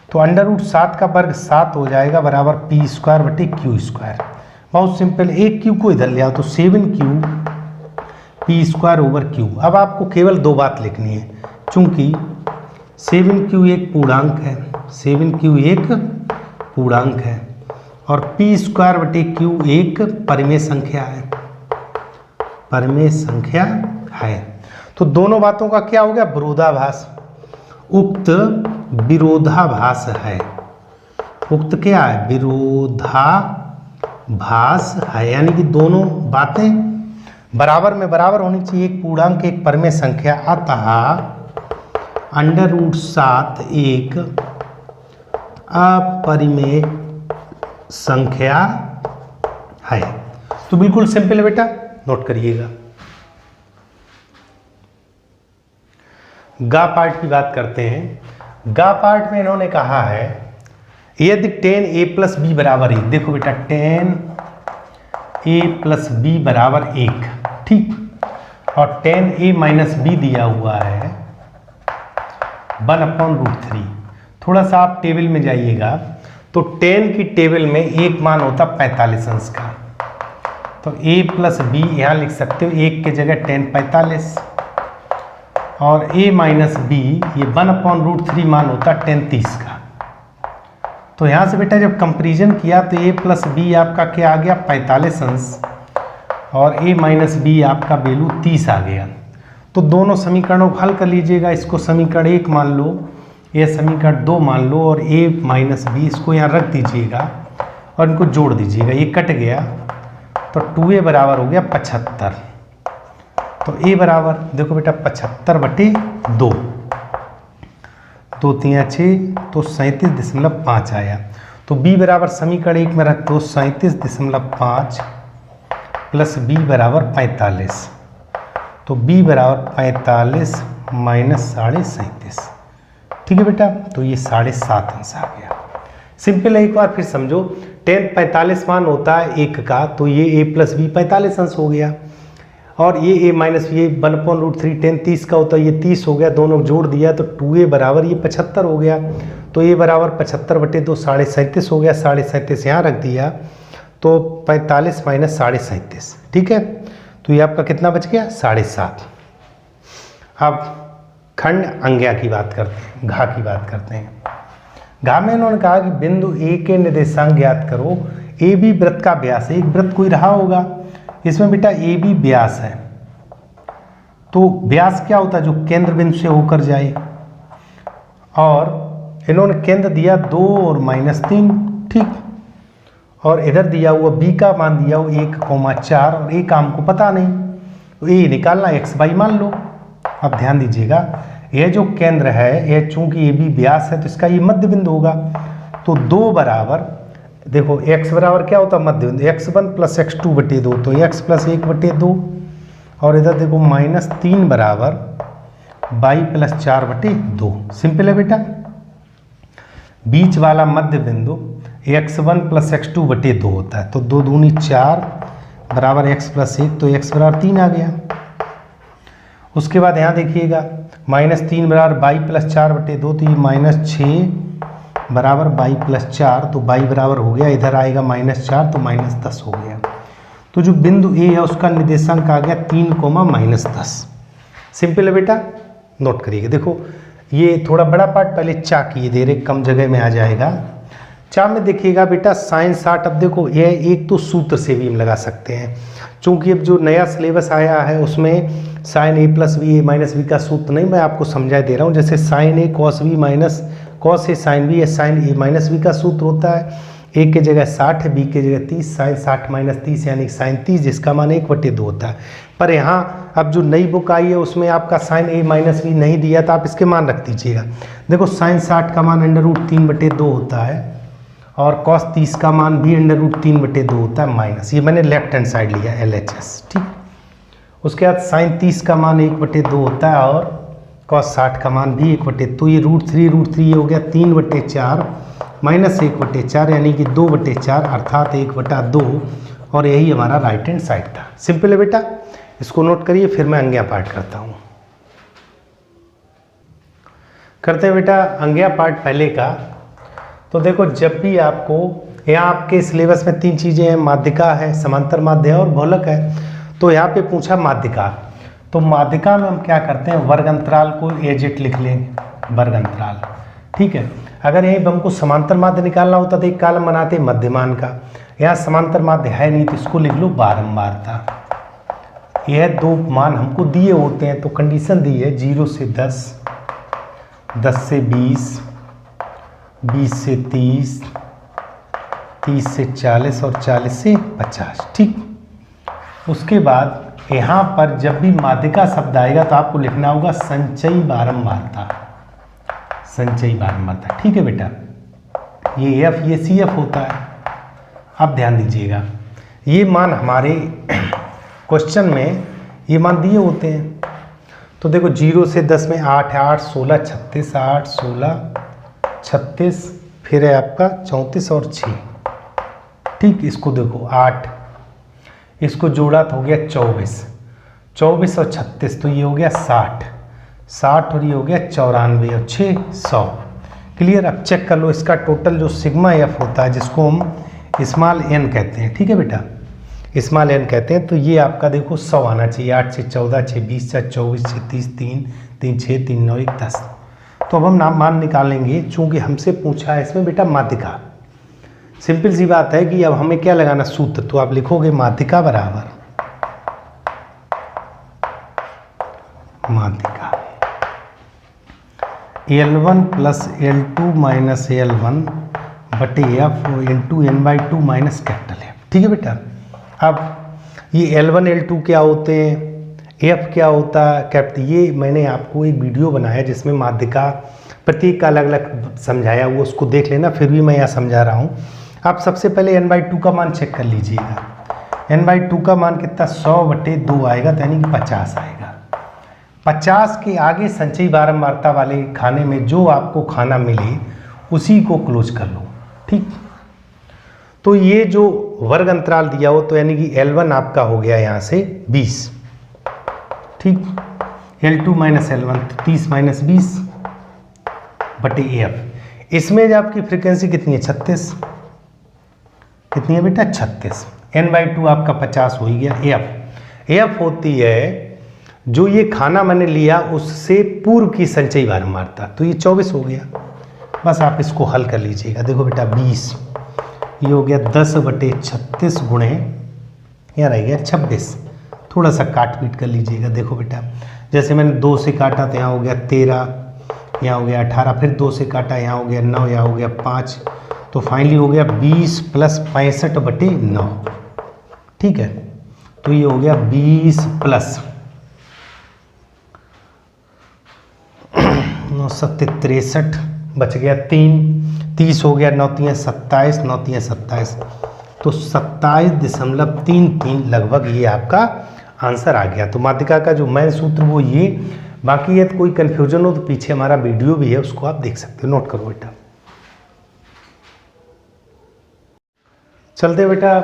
तो √7 का वर्ग 7 हो जाएगा, बराबर P²/Q²। बहुत सिंपल, एक Q को इधर ले आओ तो 7Q P²/Q। अब आपको केवल 2 बात लिखनी है, चूंकि 7Q एक पूर्णांक है, 7Q एक पूर्णांक है, और P²/Q एक परमेय संख्या है, परमेय संख्या है। तो दोनों बातों का क्या हो गया, विरोधाभास। उक्त विरोधाभास है, उक्त क्या है, विरोधाभास है, यानी कि दोनों बातें बराबर में बराबर होनी चाहिए। एक पूर्णांक एक परमेय संख्या, अतः √7 एक अपरिमेय संख्या है। तो बिल्कुल सिंपल है बेटा, नोट करिएगा। गा पार्ट की बात करते हैं। गा पार्ट में इन्होंने कहा है यदि 10a + b = 1। देखो बेटा 10a + b = 1, ठीक, और 10a - b दिया हुआ है 1/√3। थोड़ा सा आप टेबल में जाइएगा तो 10 की टेबल में एक मान होता 45 अंश का, तो a + b यहाँ लिख सकते हो, 1 के जगह 10 45, और a - b ये 1/√3 मान होता 10 30 का। तो यहाँ से बेटा जब कंपैरिजन किया तो a + b आपका क्या आ गया, 45 अंश, और a - b आपका वैल्यू 30 आ गया। तो दोनों समीकरणों को हल कर लीजिएगा। इसको समीकरण 1 मान लो, ये समीकरण 2 मान लो, और a - b इसको यहाँ रख दीजिएगा और इनको जोड़ दीजिएगा, ये कट गया, तो 2a बराबर हो गया 75। तो a बराबर देखो बेटा 75/2, 2 3 6, तो 37.5 आया। तो b बराबर समीकरण 1 में रख दो 37.5 + b बराबर 45, तो b बराबर 45 - 37.5, ठीक है बेटा। तो ये 7.5 अंश आ गया। सिंपल है, एक बार फिर समझो, 10 45 मान होता है 1 का, तो ये a + b 45 अंश हो गया, और ये a - ये 1/√3 10 30 का होता है, ये 30 हो गया, दोनों जोड़ दिया तो 2a बराबर ये 75 हो गया। तो a बराबर 75/2 37.5 हो गया, 37.5 यहाँ रख दिया, तो 45 - 37.5, ठीक है। तो ये आपका कितना बच गया, 7.5। अब ख खंड अंग्या की बात करते हैं, घा की बात करते हैं। घा में इन्होंने कहा कि बिंदु ए के निर्देशांक ज्ञात करो। ए बी वृत्त का व्यास है, एक वृत्त कोई रहा होगा, इसमें बेटा ए बी व्यास है, तो व्यास क्या होता है, जो केंद्र बिंदु से होकर जाए। और इन्होंने केंद्र दिया 2 और -3, ठीक। और इधर दिया हुआ बी का मान दिया हुआ 1,4 और ए का हमको पता नहीं, तो ए निकालना, एक्स वाई मान लो। अब ध्यान दीजिएगा, यह जो केंद्र है, यह चूंकि ए बी व्यास है तो इसका ये मध्य बिंदु होगा। तो 2 बराबर, देखो x बराबर क्या होता है, मध्य बिंदु, x1 + x2/2, तो x + 1/2। और इधर देखो -3 बराबर y + 4/2। सिंपल है बेटा। बीच वाला मध्य बिंदु x1 + x2/2 होता है, तो 2 दूनी 4 बराबर x + 1, तो x बराबर 3 आ गया। उसके बाद यहाँ देखिएगा -3 बराबर y + 4/2, तो ये -6 बराबर y + 4, तो y बराबर हो गया, इधर आएगा -4, तो -10 हो गया। तो जो बिंदु ए है उसका निर्देशांक आ गया 3, -10। सिंपल है बेटा, नोट करिएगा। देखो ये थोड़ा बड़ा पार्ट पहले चा किए दे रहे, कम जगह में आ जाएगा। चा में देखिएगा बेटा sin 60, अब देखो ये एक तो सूत्र से भी हम लगा सकते हैं, चूंकि अब जो नया सिलेबस आया है उसमें sin a + b a - b का सूत्र नहीं, मैं आपको समझा दे रहा हूँ। जैसे sin a cos b minus cos a sin b, sin a - b का सूत्र होता है, a के जगह 60 है, b के जगह 30, sin 60 - 30 यानी sin 30, जिसका मान 1/2 होता है। पर यहाँ अब जो नई बुक आई है उसमें आपका sin a - b नहीं दिया, तो आप इसके मान रख दीजिएगा। देखो sin 60 का मान √3/2 होता है, और cos 30 का मान भी √3/2 होता है माइनस, ये मैंने लेफ्ट हैंड साइड लिया LHS, ठीक। उसके बाद sin 30 का मान 1/2 होता है, और cos 60 का मान भी 1/2, तो ये √3 ये हो गया 3/4 माइनस 1/4, यानी कि 2/4 अर्थात 1/2, और यही हमारा राइट हैंड साइड था। सिंपल है बेटा, इसको नोट करिए, फिर मैं अंग्या पार्ट करता हूँ। करते हैं बेटा अंग्या पार्ट पहले का। तो देखो जब भी आपको यहाँ आपके सिलेबस में 3 चीज़ें हैं, माध्यिका है, समांतर माध्य है और भौलक है। तो यहाँ पे पूछा माध्यिका, तो माध्यिका में हम क्या करते हैं, वर्ग अंतराल को एजिट लिख लेंगे, वर्ग अंतराल, ठीक है। अगर यहीं हमको समांतर माध्य निकालना होता तो एक कॉलम बनाते मध्यमान का, यहाँ समांतर माध्य है नहीं, तो इसको लिख लो बारंबारता। यह 2 मान हमको दिए होते हैं, तो कंडीशन दी है 0 से 10, 10 से 20, 20 से 30, 30 से 40 और 40 से 50, ठीक। उसके बाद यहाँ पर जब भी माध्यिका शब्द आएगा तो आपको लिखना होगा संचयी बारंबारता, संचयी बारंबारता, ठीक है बेटा। ये F ये CF होता है। अब ध्यान दीजिएगा, ये मान हमारे क्वेश्चन में ये मान दिए होते हैं। तो देखो 0 से 10 में 8 है, 8 16 36, 8 16 36, फिर है आपका 34 और 6, ठीक। इसको देखो 8, इसको जोड़ा तो हो गया 24, 24 और 36, तो ये हो गया 60, 60 और ये हो गया 94 और 6 100। क्लियर। अब चेक कर लो इसका टोटल जो सिग्मा F होता है, जिसको हम स्मॉल n कहते हैं, ठीक है बेटा, स्मॉल n कहते हैं। तो ये आपका देखो 100 आना चाहिए, 8 से 14, 6 20, 4 24, 6 30, 3 3 6 3 9 1 10। तो अब हम नाम मान निकालेंगे, चूंकि हमसे पूछा है इसमें बेटा माध्यिका। सिंपल सी बात है कि अब हमें क्या लगाना सूत्र, तो आप लिखोगे माध्यिका बराबर माध्यिका L1 + L2 - L1 बटे F into n/2 minus capital F, ठीक है बेटा। अब ये L1 L2 क्या होते हैं, F क्या होता है कैपिटल, ये मैंने आपको एक वीडियो बनाया जिसमें माध्यिका प्रत्येक का अलग अलग समझाया हुआ, उसको देख लेना, फिर भी मैं यहाँ समझा रहा हूँ। आप सबसे पहले n/2 का मान चेक कर लीजिएगा। n/2 का मान कितना 100/2 आएगा, यानी कि 50 आएगा। 50 के आगे संचयी बारंबारता वाले खाने में जो आपको खाना मिले उसी को क्लोज कर लो, ठीक। तो ये जो वर्ग अंतराल दिया हो, तो यानी कि L1 आपका हो गया यहाँ से 20, ठीक। L2 - L1 30 - 20 बटे F। इसमें जो आपकी फ्रीक्वेंसी कितनी है 36, कितनी है बेटा 36, n/2 आपका 50 हो ही गया। F होती है जो ये खाना मैंने लिया उससे पूर्व की संचयी बारंबार था, तो ये 24 हो गया। बस आप इसको हल कर लीजिएगा। देखो बेटा 20, ये हो गया 10/36 गुणे यहाँ रह गया 26। थोड़ा सा काट पीट कर लीजिएगा। देखो बेटा जैसे मैंने 2 से काटा तो यहाँ हो गया 13, यहाँ हो गया 18, फिर 2 से काटा यहाँ हो गया 9, यहाँ हो गया 5, तो फाइनली हो गया 20 + 65/9। ठीक है, तो ये हो गया 20 + 9 7 63, बच गया 3, 30 हो गया, 9 3 27, 9 3 27, तो 27.33 लगभग ये आपका आंसर आ गया। तो माध्यिका का जो मेन सूत्र वो ये। बाकी यदि कोई कन्फ्यूजन हो तो पीछे हमारा वीडियो भी है, उसको आप देख सकते हो। नोट करो बेटा। चलते बेटा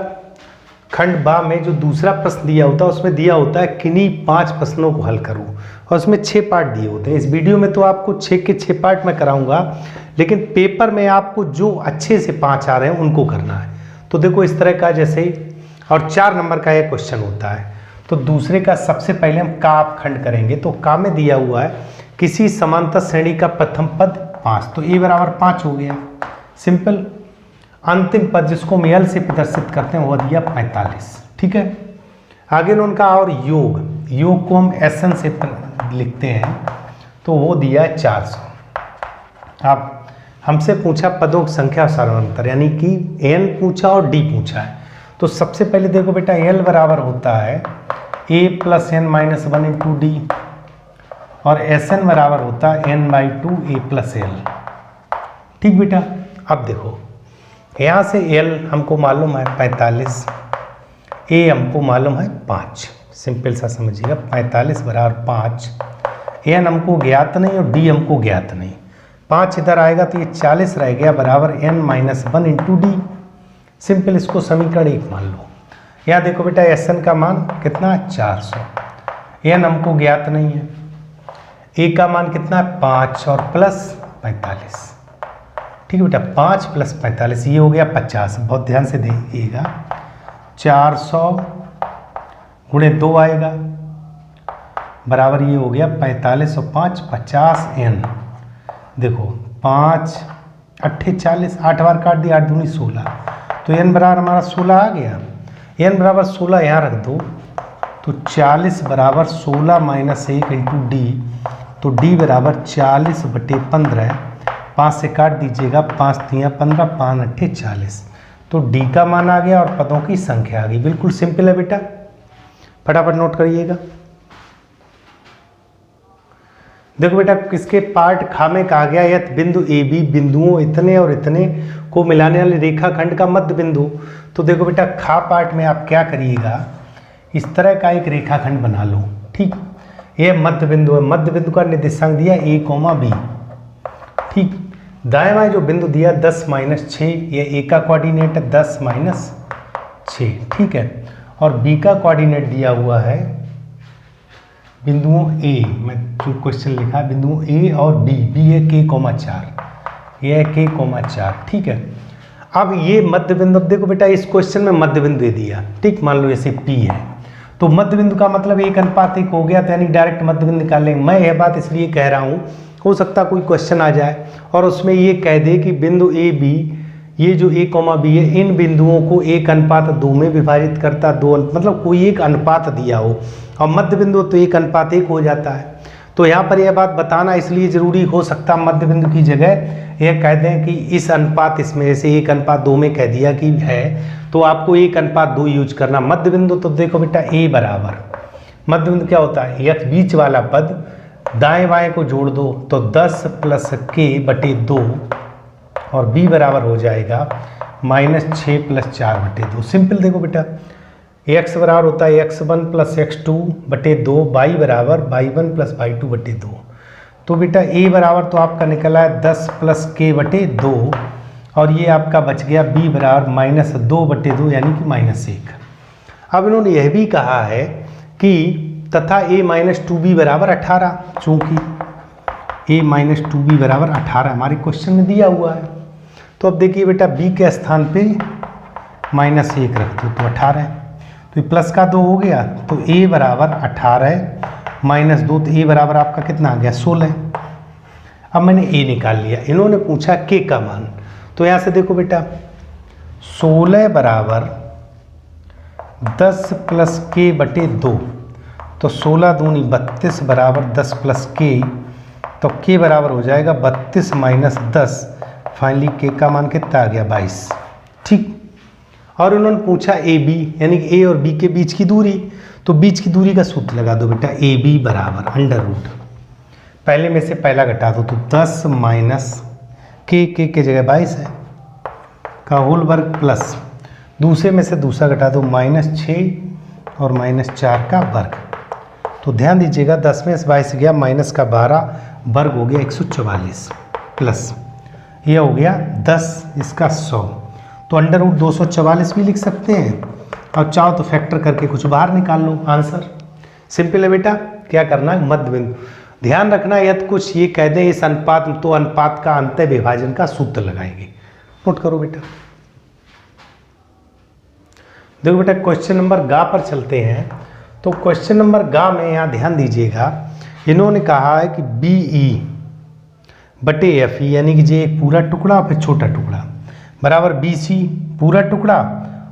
खंड बा में जो दूसरा प्रश्न दिया होता है उसमें दिया होता है किन्हीं 5 प्रश्नों को हल करो, और उसमें 6 पार्ट दिए होते हैं। इस वीडियो में तो आपको 6 के 6 पार्ट में कराऊंगा, लेकिन पेपर में आपको जो अच्छे से 5 आ रहे हैं उनको करना है। तो देखो इस तरह का, जैसे और 4 नंबर का यह क्वेश्चन होता है। तो दूसरे का सबसे पहले हम का खंड करेंगे। तो का में दिया हुआ है किसी समांतर श्रेणी का प्रथम पद 5, तो a = 5 हो गया। सिंपल। अंतिम पद जिसको हम l से प्रदर्शित करते हैं वो दिया 45। ठीक है, आगे उनका और योग को हम SN से लिखते हैं, तो वो दिया है 400। अब हमसे पूछा पदों की संख्या और सारांतर, यानी कि n पूछा और d पूछा है। तो सबसे पहले देखो बेटा l बराबर होता है a + n - 1 × d, और SN बराबर होता है n/2 a + l। ठीक बेटा, अब देखो यहाँ से l हमको मालूम है 45, a हमको मालूम है 5। सिंपल सा समझिएगा, 45 = 5, n हमको ज्ञात नहीं और d हमको ज्ञात नहीं। 5 इधर आएगा तो ये 40 रह गया, बराबर n - 1 × d। सिंपल, इसको समीकरण 1 मान लो। यहाँ देखो बेटा SN का मान कितना है 400, n हमको ज्ञात नहीं है, a का मान कितना है 5 और प्लस 45। ठीक है बेटा, 5 + 45 ये हो गया 50। बहुत ध्यान से देखिएगा, 400 × 2 आएगा, बराबर ये हो गया 45 और 5 50 n। देखो 5 8 40, 8 बार काट दिया, 8 दूनी 16, तो n बराबर हमारा 16 आ गया। n बराबर 16 यहाँ रख दो, तो 40 बराबर 16 - 1 × d, तो d बराबर 40/15। 5 से काट दीजिएगा, 5 3 15, 5 8 40, तो d का मान आ गया और पदों की संख्या आ गई। बिल्कुल सिंपल है बेटा, फटाफट नोट करिएगा। देखो बेटा किसके पार्ट खा में कहा गया, यदि बिंदु ए बी बिंदुओं इतने और इतने को मिलाने वाले रेखाखंड का मध्य बिंदु। तो देखो बेटा खा पार्ट में आप क्या करिएगा, इस तरह का एक रेखाखंड बना लो। ठीक, ये मध्य बिंदु है, मध्य बिंदु का निर्देशांक दिया a, b। ठीक, दाएं बाएं जो बिंदु दिया 10 - 6, ये a का कोऑर्डिनेट है 10 - 6। ठीक है, और b का कोऑर्डिनेट दिया हुआ है बिंदुओं a, मैं जो क्वेश्चन लिखा बिंदुओं a और b है k, 4, ये है k, 4। ठीक है, अब ये मध्य बिंदु, अब देखो बेटा इस क्वेश्चन में मध्य बिंदु दे दिया। ठीक, मान लो जैसे p है, तो मध्य बिंदु का मतलब 1:1 हो गया, तो यानी डायरेक्ट मध्य बिंदु निकाल लेंगे। मैं यह बात इसलिए कह रहा हूँ, हो सकता कोई क्वेश्चन आ जाए और उसमें ये कह दे कि बिंदु ए बी, ये जो a, b है, इन बिंदुओं को 1:2 में विभाजित करता, 2 मतलब कोई एक अनुपात दिया हो, और मध्य बिंदु तो 1:1 हो जाता है। तो यहाँ पर यह बात बताना इसलिए ज़रूरी हो सकता मध्य बिंदु की जगह यह कह दें कि इस अनुपात, इसमें जैसे 1:2 में कह दिया कि है, तो आपको 1:2 यूज करना। मध्य बिंदु तो देखो बेटा a बराबर, मध्य बिंदु क्या होता है, यह बीच वाला पद दाएं बाएं को जोड़ दो, तो 10 + k/2, और b बराबर हो जाएगा -6 + 4/2। सिंपल। देखो बेटा x बराबर होता है x1 + x2/2, y बराबर y1 + y2/2। तो बेटा a बराबर तो आपका निकला है 10 + k/2, और ये आपका बच गया b बराबर -2/2, यानी कि -1। अब इन्होंने यह भी कहा है कि तथा a - 2b बराबर 18, चूँकि a - 2b बराबर 18 हमारे क्वेश्चन में दिया हुआ है। तो अब देखिए बेटा b के स्थान पे -1 रख दो, तो 18, तो ये प्लस का 2 हो गया, तो a बराबर 18 -2, तो ए बराबर आपका कितना आ गया 16। अब मैंने ए निकाल लिया, इन्होंने पूछा के का मान, तो यहाँ से देखो बेटा 16 बराबर 10 प्लस के बटे 2, तो 16 दूनी 32 बराबर 10 प्लस के, तो के बराबर हो जाएगा 32 माइनस 10। फाइनली के का मान कितना आ गया 22। ठीक, और उन्होंने पूछा ए बी यानी कि ए और बी के बीच की दूरी, तो बीच की दूरी का सूत्र लगा दो बेटा, ए बी बराबर अंडर रूट, पहले में से पहला घटा दो, तो 10 माइनस के जगह 22 है का होल वर्ग प्लस दूसरे में से दूसरा घटा दो -6 और -4 का वर्ग। तो ध्यान दीजिएगा 10 में से 22 गया, माइनस का 12 वर्ग हो गया 144 प्लस ये हो गया 10 इसका 100, तो अंडर रूट 244 भी लिख सकते हैं, और चाहो तो फैक्टर करके कुछ बाहर निकाल लो, आंसर सिंपल है बेटा। क्या करना है, मध्य बिंदु ध्यान रखना, यदि कुछ ये कह दें इस अनुपात में, तो अनुपात का अंतः विभाजन का सूत्र लगाएंगे। नोट करो बेटा। देखो बेटा क्वेश्चन नंबर गा पर चलते हैं। तो क्वेश्चन नंबर गा में यहाँ ध्यान दीजिएगा, इन्होंने कहा है कि बी ई बटे एफ ई यानी कि जे एक पूरा टुकड़ा और फिर छोटा टुकड़ा बराबर बी सी पूरा टुकड़ा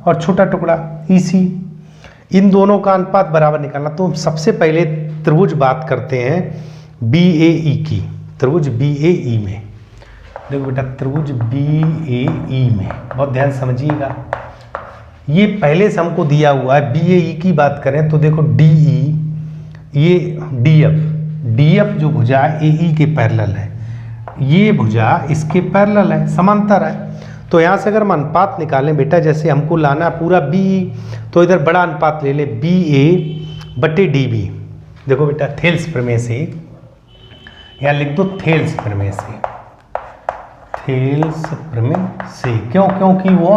और छोटा टुकड़ा ई सी, इन दोनों का अनुपात बराबर निकालना। तो सबसे पहले त्रिभुज बात करते हैं बी ए ई की, त्रिभुज बी ए ई में। देखो बेटा त्रिभुज बी ए ई में बहुत ध्यान समझिएगा, ये पहले से हमको दिया हुआ है। बी ए ई की बात करें तो देखो डी ई, ये डी एफ जो भुजा ए ई के पैरेलल है, ये भुजा इसके पैरेलल है, समांतर है। तो यहाँ से अगर हम अनुपात निकालें बेटा, जैसे हमको लाना पूरा बी, तो इधर बड़ा अनुपात ले ले बी ए बटे डी बी। देखो बेटा थेल्स प्रमेय से, यहाँ लिख दो थेल्स प्रमेय से, थेल्स प्रमेय से क्योंकि वो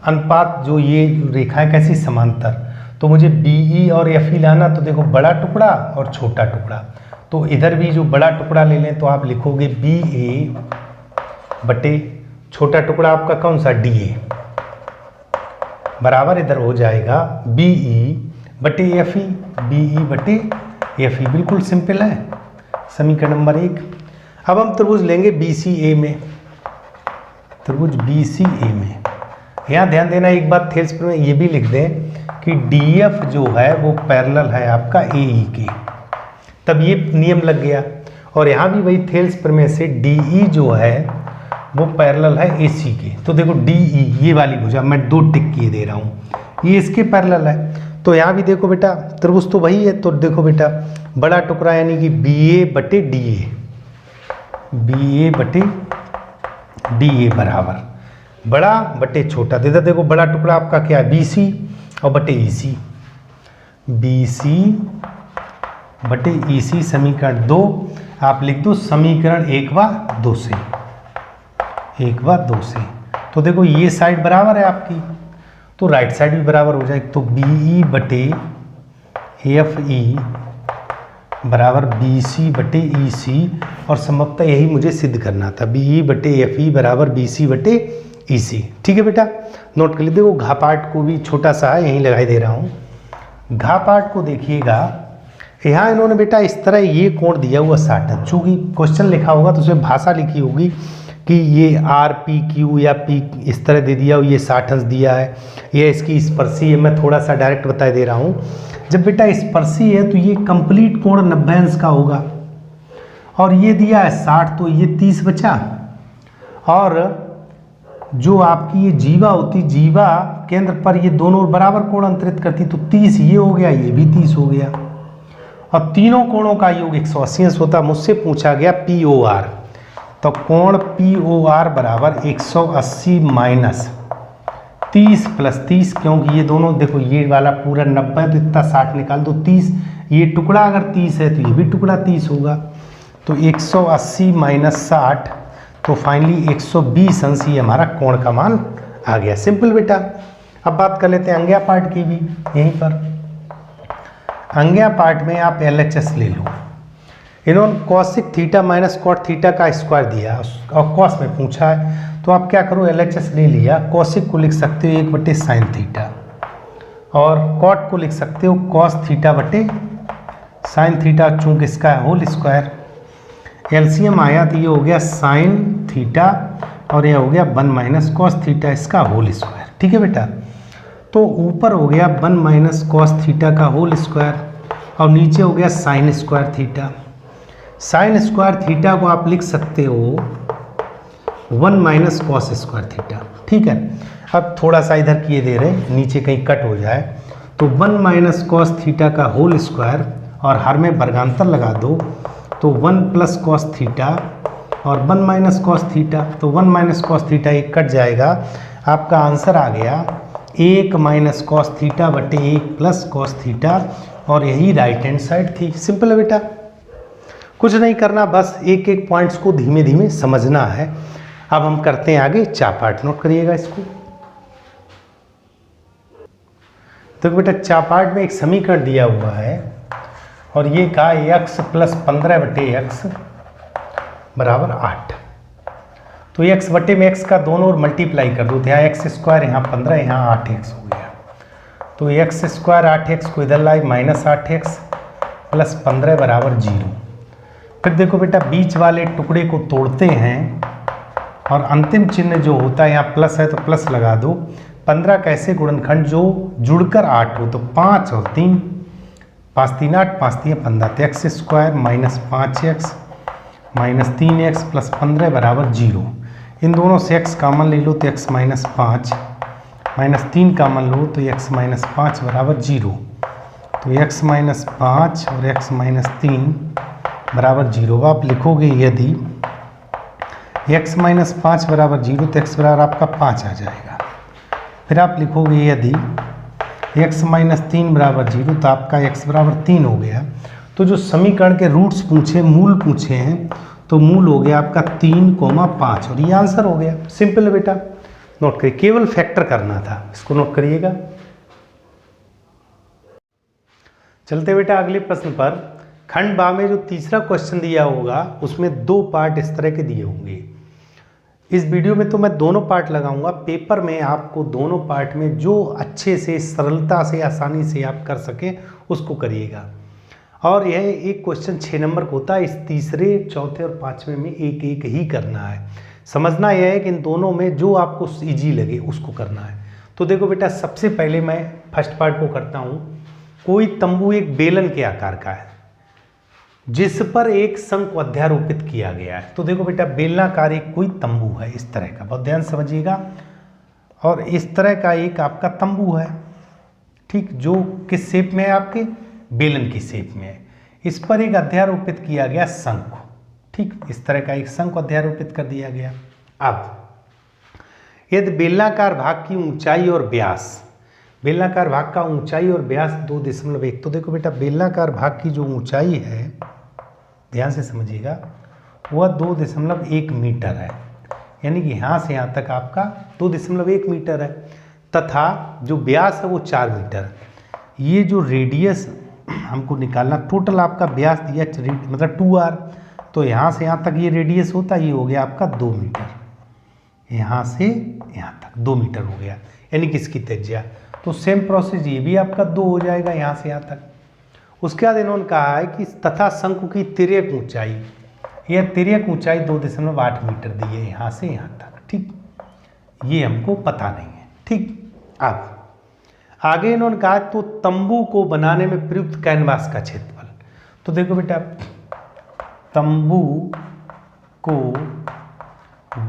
अनुपात जो ये रेखा है कैसी समांतर, तो मुझे बी ई और एफ ई लाना, तो देखो बड़ा टुकड़ा और छोटा टुकड़ा, तो इधर भी जो बड़ा टुकड़ा ले लें तो आप लिखोगे बी ए बटे छोटा टुकड़ा आपका कौन सा डी ए बराबर इधर हो जाएगा बी ई बटे एफ ई, बी ई बटे एफ ई। बिल्कुल सिंपल है समीकरण नंबर 1। अब हम त्रिभुज लेंगे बी सी ए में, त्रिभुज बी सी ए में यहाँ ध्यान देना एक बात, थेल्स प्रमेय ये भी लिख दें कि डी एफ जो है वो पैरेलल है आपका ए ई के, तब ये नियम लग गया। और यहाँ भी वही थेल्स प्रमेय से डी ई जो है वो पैरेलल है ए सी के। तो देखो डी ई ये वाली भुजा मैं 2 टिक किए दे रहा हूँ, ये इसके पैरेलल है। तो यहाँ भी देखो बेटा त्रिभुज तो वही है, तो देखो बेटा बड़ा टुकड़ा यानी कि बी ए बटे डी ए, बी ए बटे डी ए बराबर बड़ा बटे छोटा। देखो बड़ा टुकड़ा आपका क्या है बी सी और बटे ई सी, बी सी बटे ई सी समीकरण 2 आप लिख दो समीकरण 1 व 2 से, 1 व 2 से। तो देखो ये साइड बराबर है आपकी, तो राइट साइड भी बराबर हो जाएगी। तो बी ई बटे एफ ई बराबर बी सी बटे ई सी, और संभवतः यही मुझे सिद्ध करना था, बी ई बटे एफ ई बराबर बी सी बटे ई सी। ठीक है बेटा नोट कर लीजिए। देखो घा पार्ट को भी छोटा सा है, यहीं लगाई दे रहा हूँ। घा पार्ट को देखिएगा, यहाँ इन्होंने बेटा इस तरह ये कोण दिया हुआ 60, चूँकि क्वेश्चन लिखा होगा तो उसमें भाषा लिखी होगी कि ये आर पी क्यू या पी इस तरह दे दिया हो, ये 60 अंश दिया है, ये इसकी स्पर्शी है। मैं थोड़ा सा डायरेक्ट बता दे रहा हूँ, जब बेटा स्पर्शी है तो ये कंप्लीट कोण 90 अंश का होगा, और ये दिया है 60 तो ये 30 बचा, और जो आपकी ये जीवा होती, जीवा केंद्र पर ये दोनों बराबर कोण अंतरित करती, तो 30 ये हो गया, ये भी 30 हो गया, और तीनों कोणों का योग 180 अंश होता। मुझसे पूछा गया पी ओ आर, तो कोण पी ओ आर बराबर 180 माइनस 30 प्लस 30, क्योंकि ये दोनों देखो ये वाला पूरा 90 तो इतना 60 निकाल दो, 30 ये टुकड़ा अगर 30 है तो ये भी टुकड़ा 30 होगा, तो 180 माइनस 60, तो फाइनली 120 अंश ही हमारा कोण का मान आ गया। सिंपल बेटा। अब बात कर लेते हैं अंग्या पार्ट की भी, यहीं पर अंग्या पार्ट में आप LHS ले लो। इन्होंने cosec theta minus cot theta का स्क्वायर दिया और कॉस में पूछा है, तो आप क्या करो LHS ले लिया, कॉसिक को लिख सकते हो 1 बटे साइन थीटा, और कॉट को लिख सकते हो कॉस थीटा बटे साइन थीटा चूंकि इसका होल स्क्वायर, एलसीएम आया तो ये हो गया साइन थीटा और ये हो गया 1 माइनस कॉस थीटा इसका होल स्क्वायर। ठीक है बेटा, तो ऊपर हो गया 1 माइनस कॉस थीटा का होल स्क्वायर और नीचे हो गया sine square theta. Sine square theta को आप लिख सकते हो 1 माइनस कॉस स्क्वायर थीटा। ठीक है, अब थोड़ा सा इधर किए दे रहे नीचे कहीं कट हो जाए, तो 1 माइनस कॉस थीटा का होल स्क्वायर और हर में वर्गांतर लगा दो तो 1 प्लस कॉस थीटा और 1 माइनस कॉस थीटा, तो 1 माइनस कॉस थीटा एक कट जाएगा, आपका आंसर आ गया 1 माइनस कॉस थीटा बटे 1 प्लस कॉस थीटा और यही राइट हैंड साइड थी। सिंपल है बेटा, कुछ नहीं करना, बस एक एक पॉइंट्स को धीमे धीमे समझना है। अब हम करते हैं आगे चापार्ट, नोट करिएगा इसको। तो बेटा चापार्ट में एक समीकरण दिया हुआ है और ये कहा x प्लस 15 बटे x बराबर 8। तो x बटे में x का दोनों ओर मल्टीप्लाई कर दो, तो यहाँ एक्स स्क्वायर, यहाँ 15, यहाँ 8x हो गया। तो एक्स स्क्वायर 8x को इधर लाई माइनस 8x प्लस 15 बराबर 0। फिर देखो बेटा बीच वाले टुकड़े को तोड़ते हैं और अंतिम चिन्ह जो होता है, यहाँ प्लस है तो प्लस लगा दो। 15 कैसे गुणनखंड जो जुड़कर 8 हो, तो 5 और 3, 5 3 8, 5 3 15, तो x square minus 5x minus 3x plus 15 बराबर 0। इन दोनों से x कॉमन ले लो तो x माइनस 5 माइनस 3 कॉमन लो तो x माइनस 5 बराबर 0। तो x माइनस 5 और x माइनस 3 बराबर 0। आप लिखोगे यदि x माइनस 5 बराबर 0 तो x बराबर आपका 5 आ जाएगा। फिर आप लिखोगे यदि x माइनस 3 बराबर 0 तो आपका x बराबर 3 हो गया। तो जो समीकरण के रूट्स पूछे, मूल पूछे हैं, तो मूल हो गया आपका 3,5 और ये आंसर हो गया। सिंपल है बेटा, नोट करिए, केवल फैक्टर करना था, इसको नोट करिएगा। चलते बेटा अगले प्रश्न पर। खंड बा में जो तीसरा क्वेश्चन दिया होगा उसमें 2 पार्ट इस तरह के दिए होंगे। इस वीडियो में तो मैं दोनों पार्ट लगाऊंगा, पेपर में आपको दोनों पार्ट में जो अच्छे से सरलता से आसानी से आप कर सकें उसको करिएगा। और यह एक क्वेश्चन 6 नंबर का होता है, इस तीसरे, चौथे और 5वें में एक एक ही करना है। समझना यह है कि इन दोनों में जो आपको इजी लगे उसको करना है। तो देखो बेटा सबसे पहले मैं फर्स्ट पार्ट को करता हूँ। कोई तंबू एक बेलन के आकार का है जिस पर एक शंख अध्यारोपित किया गया है। तो देखो बेटा बेलनाकार एक कोई तंबू है इस तरह का, बहुत ध्यान समझिएगा। और इस तरह का एक आपका तंबू है, ठीक, जो किस शेप में है, आपके बेलन की शेप में है। इस पर एक अध्यारोपित किया गया शंख, ठीक, इस तरह का एक शंख अध्यारोपित कर दिया गया। अब यदि बेलनाकार भाग की ऊंचाई और व्यास, बेलनाकार भाग का ऊंचाई और व्यास 2.1, तो देखो बेटा बेलनाकार भाग की जो ऊंचाई है, ध्यान से समझिएगा, वह 2.1 मीटर है, यानी कि यहाँ से यहाँ तक आपका 2.1 मीटर है, तथा जो व्यास है वो 4 मीटर। ये जो रेडियस हमको निकालना, टोटल आपका व्यास दिया मतलब 2r, तो यहाँ से यहाँ तक ये रेडियस होता है, ये हो गया आपका 2 मीटर, यहाँ से यहाँ तक 2 मीटर हो गया, यानी कि इसकी त्रिज्या। तो सेम प्रोसेस ये भी आपका 2 हो जाएगा यहाँ से यहाँ तक। उसके बाद इन्होंने कहा है कि तथा शंकु की तिर्यक ऊंचाई, यह तिर्यक ऊंचाई 2.8 मीटर दी है यहाँ से यहाँ तक, ठीक, ये हमको पता नहीं है, ठीक। अब आगे इन्होंने कहा तो तंबू को बनाने में प्रयुक्त कैनवास का क्षेत्रफल। तो देखो बेटा तंबू को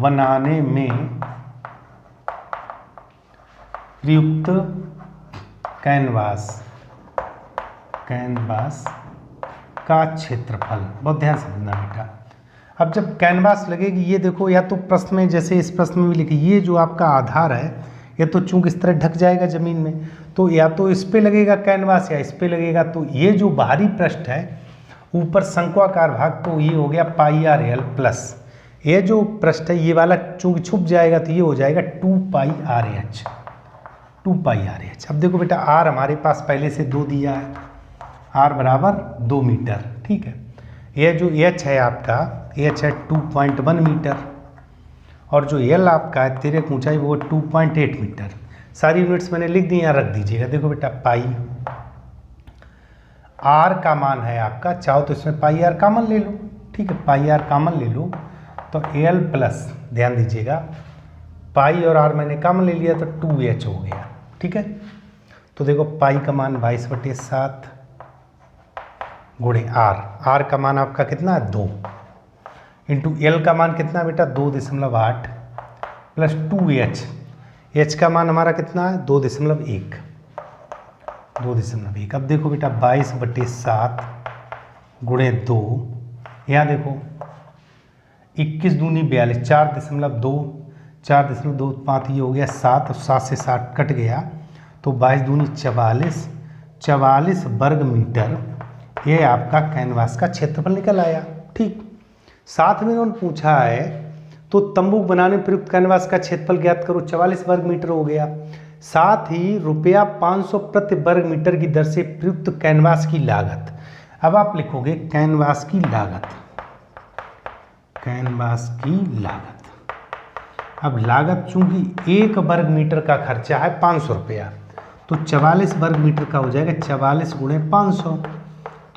बनाने में प्रयुक्त कैनवास का क्षेत्रफल, बहुत ध्यान से समझना बेटा। अब जब कैनवास लगेगी, ये देखो या तो प्रश्न में, जैसे इस प्रश्न में भी लिखी, ये जो आपका आधार है ये तो चूंकि इस तरह ढक जाएगा ज़मीन में, तो या तो इस पे लगेगा कैनवास या इस पे लगेगा। तो ये जो बाहरी पृष्ठ है ऊपर शंक्वाकार भाग, तो ये हो गया πr_l प्लस ये जो पृष्ठ है ये वाला चूंकि छुप जाएगा तो ये हो जाएगा 2πr_h। अब देखो बेटा r हमारे पास पहले से 2 दिया है, r बराबर 2 मीटर, ठीक है। यह जो h है आपका, h है 2.1 मीटर और जो l आपका है तिर्यक ऊंचाई वो 2.8 मीटर। सारी यूनिट्स मैंने लिख दी, यहाँ रख दीजिएगा। देखो बेटा पाई आर का मान है आपका, चाहो तो इसमें पाई आर कॉमन ले लो, ठीक है, पाई आर कॉमन ले लो तो एल प्लस, ध्यान दीजिएगा पाई और आर मैंने कॉमन ले लिया तो 2h हो गया, ठीक है। तो देखो पाई का मान 22/7 गुणे आर का मान आपका कितना है 2 इंटू एल का मान कितना बेटा 2.8 प्लस 2h, h का मान हमारा कितना है 2.1। अब देखो बेटा 22/7 गुणे 2, यहाँ देखो 21 दूनी 42, 4.25 ये हो गया 7 और 7 से 7 कट गया तो 22 दूनी 44 वर्ग मीटर ये आपका कैनवास का क्षेत्रफल निकल आया, ठीक। साथ में उन्होंने पूछा है तो तंबू बनाने प्रयुक्त कैनवास का क्षेत्रफल ज्ञात करो, 44 वर्ग मीटर हो गया। साथ ही ₹500 प्रति वर्ग मीटर की दर से प्रयुक्त कैनवास की लागत। अब आप लिखोगे कैनवास की लागत, अब लागत चूंकि 1 वर्ग मीटर का खर्चा है 500 रुपया तो 44 वर्ग मीटर का हो जाएगा 44 गुणे 500,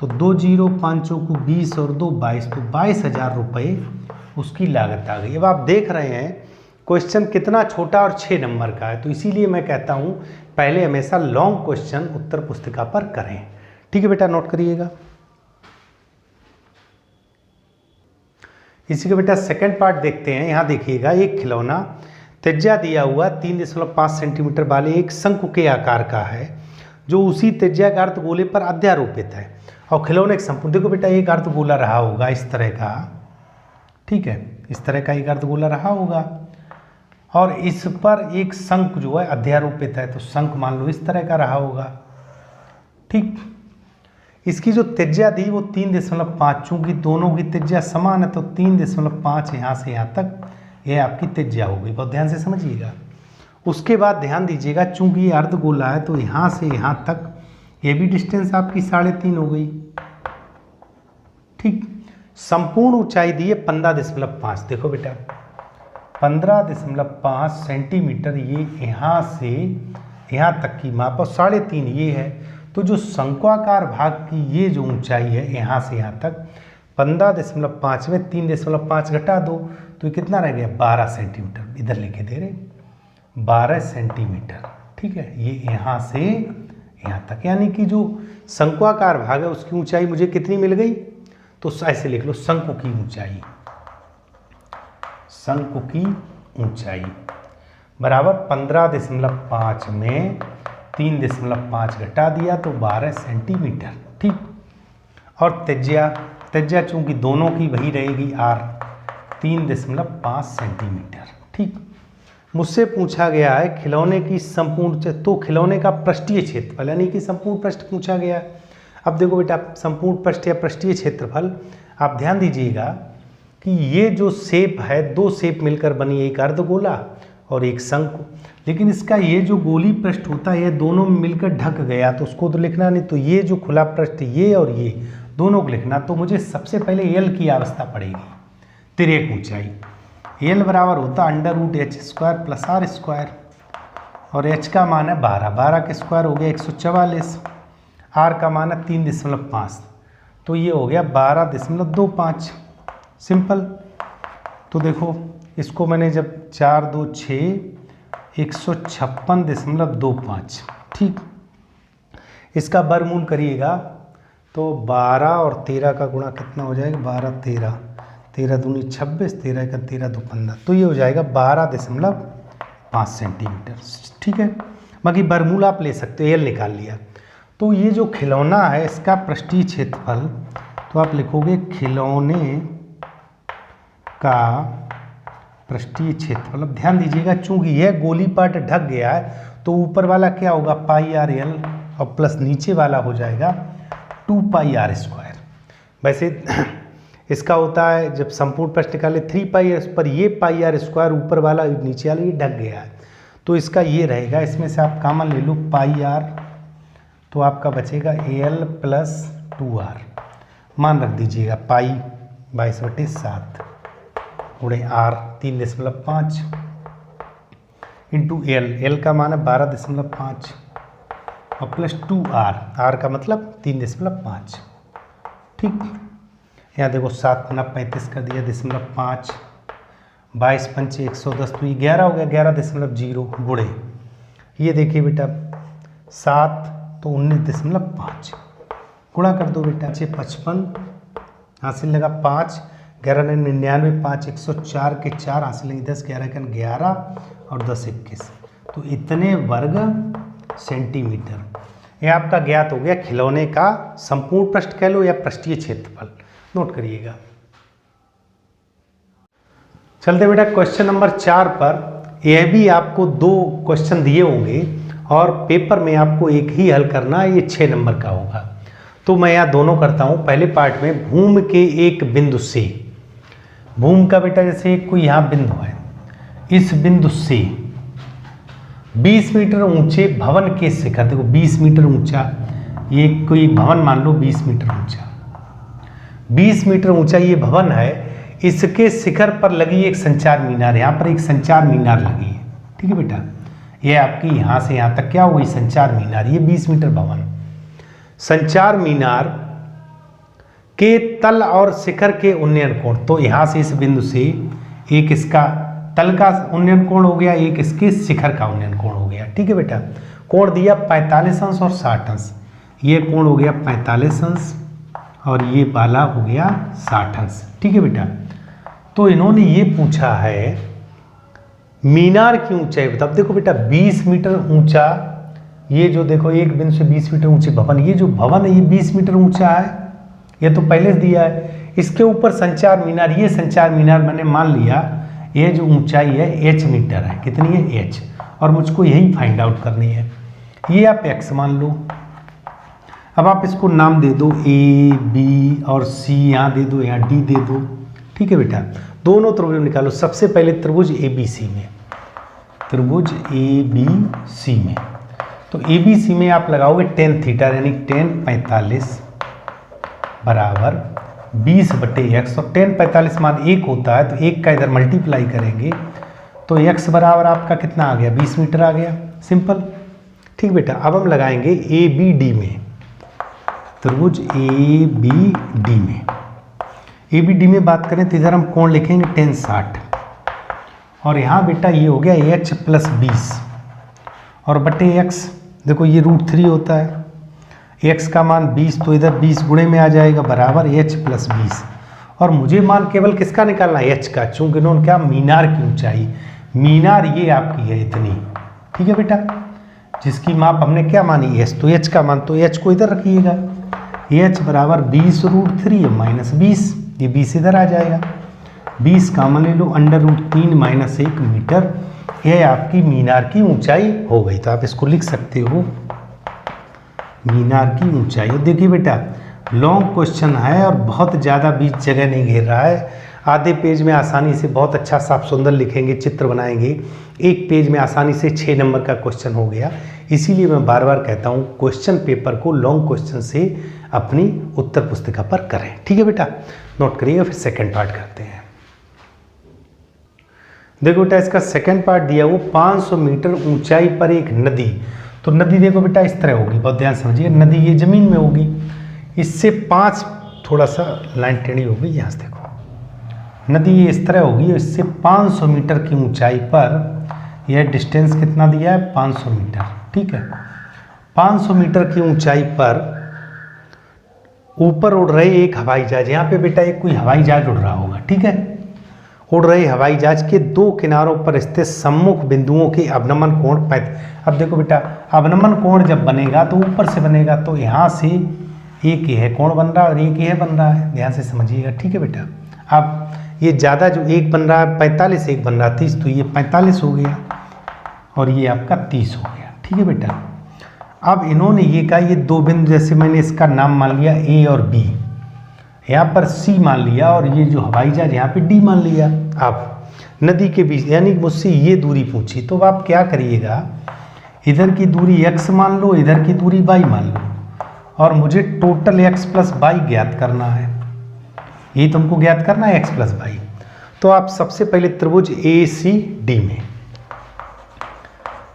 तो 2 0 5 को 20 और 2 22, तो 22,000 रुपये उसकी लागत आ गई। अब आप देख रहे हैं क्वेश्चन कितना छोटा और 6 नंबर का है, तो इसीलिए मैं कहता हूँ पहले हमेशा लॉन्ग क्वेश्चन उत्तर पुस्तिका पर करें, ठीक है बेटा, नोट करिएगा। इसी का बेटा सेकंड पार्ट देखते हैं। यहाँ देखिएगा एक खिलौना त्रिज्या दिया हुआ 3.5 सेंटीमीटर वाले एक शंकु के आकार का है जो उसी त्रिज्या अर्धगोले पर अध्यारोपित है और खिलौने एक संपूर्ण, देखो बेटा एक अर्धगोला रहा होगा इस तरह का, ठीक है, इस तरह का एक अर्धगोला रहा होगा और इस पर एक शंख जो है अध्यारोपित है, तो शंख मान लो इस तरह का रहा होगा, ठीक। इसकी जो त्रिज्या दी वो 3.5, चूंकि दोनों की त्रिज्या समान है तो 3.5 यहाँ से यहाँ तक यह आपकी त्रिज्या होगी, बहुत ध्यान से समझिएगा। उसके बाद ध्यान दीजिएगा चूंकि ये अर्धगोला है तो यहाँ से यहाँ तक ये भी डिस्टेंस आपकी 3.5 हो गई, ठीक। संपूर्ण ऊंचाई दी है 15.5, देखो बेटा 15.5 सेंटीमीटर ये यहाँ से यहाँ तक की माप और 3.5 ये है, तो जो शंक्वाकार भाग की ये जो ऊंचाई है यहाँ से यहाँ तक 15.5 में 3.5 घटा दो तो ये कितना रह गया 12 सेंटीमीटर, इधर लिखे दे रहे 12 सेंटीमीटर, ठीक है। ये यहाँ से यहाँ तक, यानी कि जो शंक्वाकार भाग है उसकी ऊंचाई मुझे कितनी मिल गई, तो ऐसे लिख लो शंकु की ऊंचाई, शंकु की ऊंचाई बराबर 15.5 में 3.5 घटा दिया तो 12 सेंटीमीटर, ठीक। और त्रिज्या चूंकि दोनों की वही रहेगी r 3.5 सेंटीमीटर, ठीक। मुझसे पूछा गया है खिलौने की संपूर्ण, तो खिलौने का पृष्ठीय क्षेत्रफल यानी कि संपूर्ण पृष्ठ पूछा गया। अब देखो बेटा संपूर्ण पृष्ठ या पृष्ठीय क्षेत्रफल, आप ध्यान दीजिएगा कि ये जो शेप है, दो शेप मिलकर बनी, एक अर्धगोला और एक शंकु, लेकिन इसका ये जो गोली पृष्ठ होता है ये दोनों मिलकर ढक गया तो उसको तो लिखना नहीं, तो ये जो खुला पृष्ठ ये और ये दोनों को लिखना, तो मुझे सबसे पहले एल की आवश्यकता पड़ेगी, तिर्यक ऊंचाई। एल बराबर होता √h² प्लस r² और h का मान है 12 के स्क्वायर हो गया 144, r का मान है 3.5 तो ये हो गया 12.25, सिंपल। तो देखो इसको मैंने जब 4 2 6 156.25, ठीक। इसका वर्गमूल करिएगा तो 12 और 13 का गुणा कितना हो जाएगा 12 13 दूनी 26, 13 का 13 2 15, तो ये हो जाएगा 12.5 सेंटीमीटर, ठीक है। बाकी वर्गमूल आप ले सकते हो, एल निकाल लिया। तो ये जो खिलौना है इसका पृष्ठीय क्षेत्रफल, तो आप लिखोगे खिलौने का पृष्ठीय क्षेत्रफल। अब ध्यान दीजिएगा चूंकि यह गोली पार्ट ढक गया है तो ऊपर वाला क्या होगा πr_l और प्लस नीचे वाला हो जाएगा 2πr²। वैसे इसका होता है जब संपूर्ण पृष्ठ निकाले 3πr, पर ये πr² ऊपर वाला नीचे वाला ये ढक गया है तो इसका ये रहेगा, इसमें से आप कॉमन ले लो πr, तो आपका बचेगा al प्लस 2r, मान रख दीजिएगा पाई 22/7 गुणे r 3.5 इंटू एल का मान है 12.5 और प्लस 2r, r का मतलब 3.5। ठीक, यहाँ देखो 7 × 35 कर दिया 0.5, 22 × 5 110, तो ये 11 हो गया 11.0 गुणे, ये देखिए बेटा 7 तो 19.5 गुणा कर दो बेटा, 55 हासिल लगा 5, 11 × 99 5 104 के 4 हासिल लगे 10, 11 × 11 और 10 21, तो इतने वर्ग सेंटीमीटर। यह आपका ज्ञात हो गया खिलौने का संपूर्ण पृष्ठ कह लो या पृष्ठीय क्षेत्रफल, नोट करिएगा। चलते बेटा क्वेश्चन नंबर 4 पर। यह भी आपको 2 क्वेश्चन दिए होंगे और पेपर में आपको एक ही हल करना है, ये 6 नंबर का होगा। तो मैं यहाँ दोनों करता हूँ। पहले पार्ट में भूमि के एक बिंदु से, भूमि का बेटा जैसे कोई यहाँ बिंदु है, इस बिंदु से 20 मीटर ऊंचे भवन के शिखर, देखो 20 मीटर ऊंचा, ये कोई भवन मान लो 20 मीटर ऊंचा, 20 मीटर ऊंचा ये भवन है, इसके शिखर पर लगी एक संचार मीनार, यहाँ पर एक संचार मीनार लगी है। ठीक है बेटा, ये आपकी यहाँ से यहाँ तक क्या हो गई संचार मीनार, ये 20 मीटर भवन। संचार मीनार के तल और शिखर के उन्नयन कोण, तो यहाँ से इस बिंदु से एक इसका तल का उन्नयन कोण हो गया, एक इसके शिखर का उन्नयन कोण हो गया। ठीक है बेटा, कोण दिया 45 अंश और 60 अंश, ये कोण हो गया 45 अंश और ये वाला हो गया 60 अंश। ठीक है बेटा, तो इन्होंने ये पूछा है मीनार की ऊंचाई बता। देखो बेटा 20 मीटर ऊंचा, ये जो देखो एक बिंदु से 20 मीटर ऊंचे भवन, ये जो भवन है ये 20 मीटर ऊंचा है, ये तो पहले से दिया है। इसके ऊपर संचार मीनार, ये संचार मीनार मैंने मान लिया ये जो ऊंचाई है h मीटर है, कितनी है h, और मुझको यही फाइंड आउट करनी है। ये आप x मान लो, अब आप इसको नाम दे दो a b और c, यहाँ दे दो, यहाँ d दे दो। ठीक है बेटा, दोनों त्रिभुज निकालो। सबसे पहले त्रिभुज ABC में, त्रिभुज ABC में, तो ABC में आप लगाओगे tan थीटा यानी tan 45 बराबर 20/x, और tan 45 मान 1 होता है, तो 1 का इधर मल्टीप्लाई करेंगे तो x बराबर आपका कितना आ गया 20 मीटर आ गया, सिंपल। ठीक बेटा, अब हम लगाएंगे ABD में, त्रिभुज ABD में, ABD में बात करें तो इधर हम कोण लिखेंगे tan 60, और यहाँ बेटा ये हो गया h + 20 और बटे x, देखो ये √3 होता है, x का मान 20 तो इधर 20 गुणे में आ जाएगा बराबर h + 20, और मुझे मान केवल किसका निकालना है h का, चूंकि इन्होंने क्या मीनार की ऊंचाई, मीनार ये आपकी है इतनी। ठीक है बेटा, जिसकी माप हमने क्या मानी h, तो h का मान, तो h को इधर रखिएगा, h बराबर 20 √3 माइनस 20, ये 20 इधर आ जाएगा, 20 कामन ले लो, √3 - 1 मीटर, यह आपकी मीनार की ऊंचाई हो गई। तो आप इसको लिख सकते हो मीनार की ऊंचाई। देखिए बेटा लॉन्ग क्वेश्चन है और बहुत ज़्यादा बीच जगह नहीं घेर रहा है, आधे पेज में आसानी से बहुत अच्छा साफ सुंदर लिखेंगे, चित्र बनाएंगे, एक पेज में आसानी से 6 नंबर का क्वेश्चन हो गया। इसीलिए मैं बार बार कहता हूँ क्वेश्चन पेपर को लॉन्ग क्वेश्चन से अपनी उत्तर पुस्तिका पर करें। ठीक है बेटा, नोट करिएगा। फिर सेकेंड पार्ट करते हैं। देखो बेटा इसका सेकेंड पार्ट दिया वो 500 मीटर ऊंचाई पर एक नदी, तो नदी देखो बेटा इस तरह होगी, बहुत ध्यान समझिए, नदी ये जमीन में होगी, इससे 5 थोड़ा सा लाइन टेढ़ी होगी, यहाँ से देखो नदी ये इस तरह होगी, इससे 500 मीटर की ऊंचाई पर यह डिस्टेंस कितना दिया है 500 मीटर। ठीक है, 500 मीटर की ऊंचाई पर ऊपर उड़ रहे एक हवाई जहाज, यहाँ पे बेटा एक कोई हवाई जहाज उड़ रहा होगा। ठीक है, उड़ रहे हवाई जहाज के 2 किनारों पर स्थित सम्मुख बिंदुओं के अवनमन कोण 35। अब देखो बेटा अवनमन कोण जब बनेगा तो ऊपर से बनेगा, तो यहाँ से एक यह कोण बन रहा है और एक यह बन रहा है, ध्यान से समझिएगा। ठीक है बेटा, अब ये ज़्यादा जो एक बन रहा है 45, एक बन रहा है 30, तो ये 45 हो गया और ये आपका 30 हो गया। ठीक है बेटा, अब इन्होंने ये कहा ये 2 बिंदु, जैसे मैंने इसका नाम मान लिया A और B, यहाँ पर C मान लिया, और ये जो हवाई जहाज यहाँ पे D मान लिया। आप नदी के बीच यानी मुझसे ये दूरी पूछी, तो आप क्या करिएगा, इधर की दूरी x मान लो, इधर की दूरी y मान लो, और मुझे टोटल x + y ज्ञात करना है, ये तुमको ज्ञात करना है x + y। तो आप सबसे पहले त्रिभुज ACD में,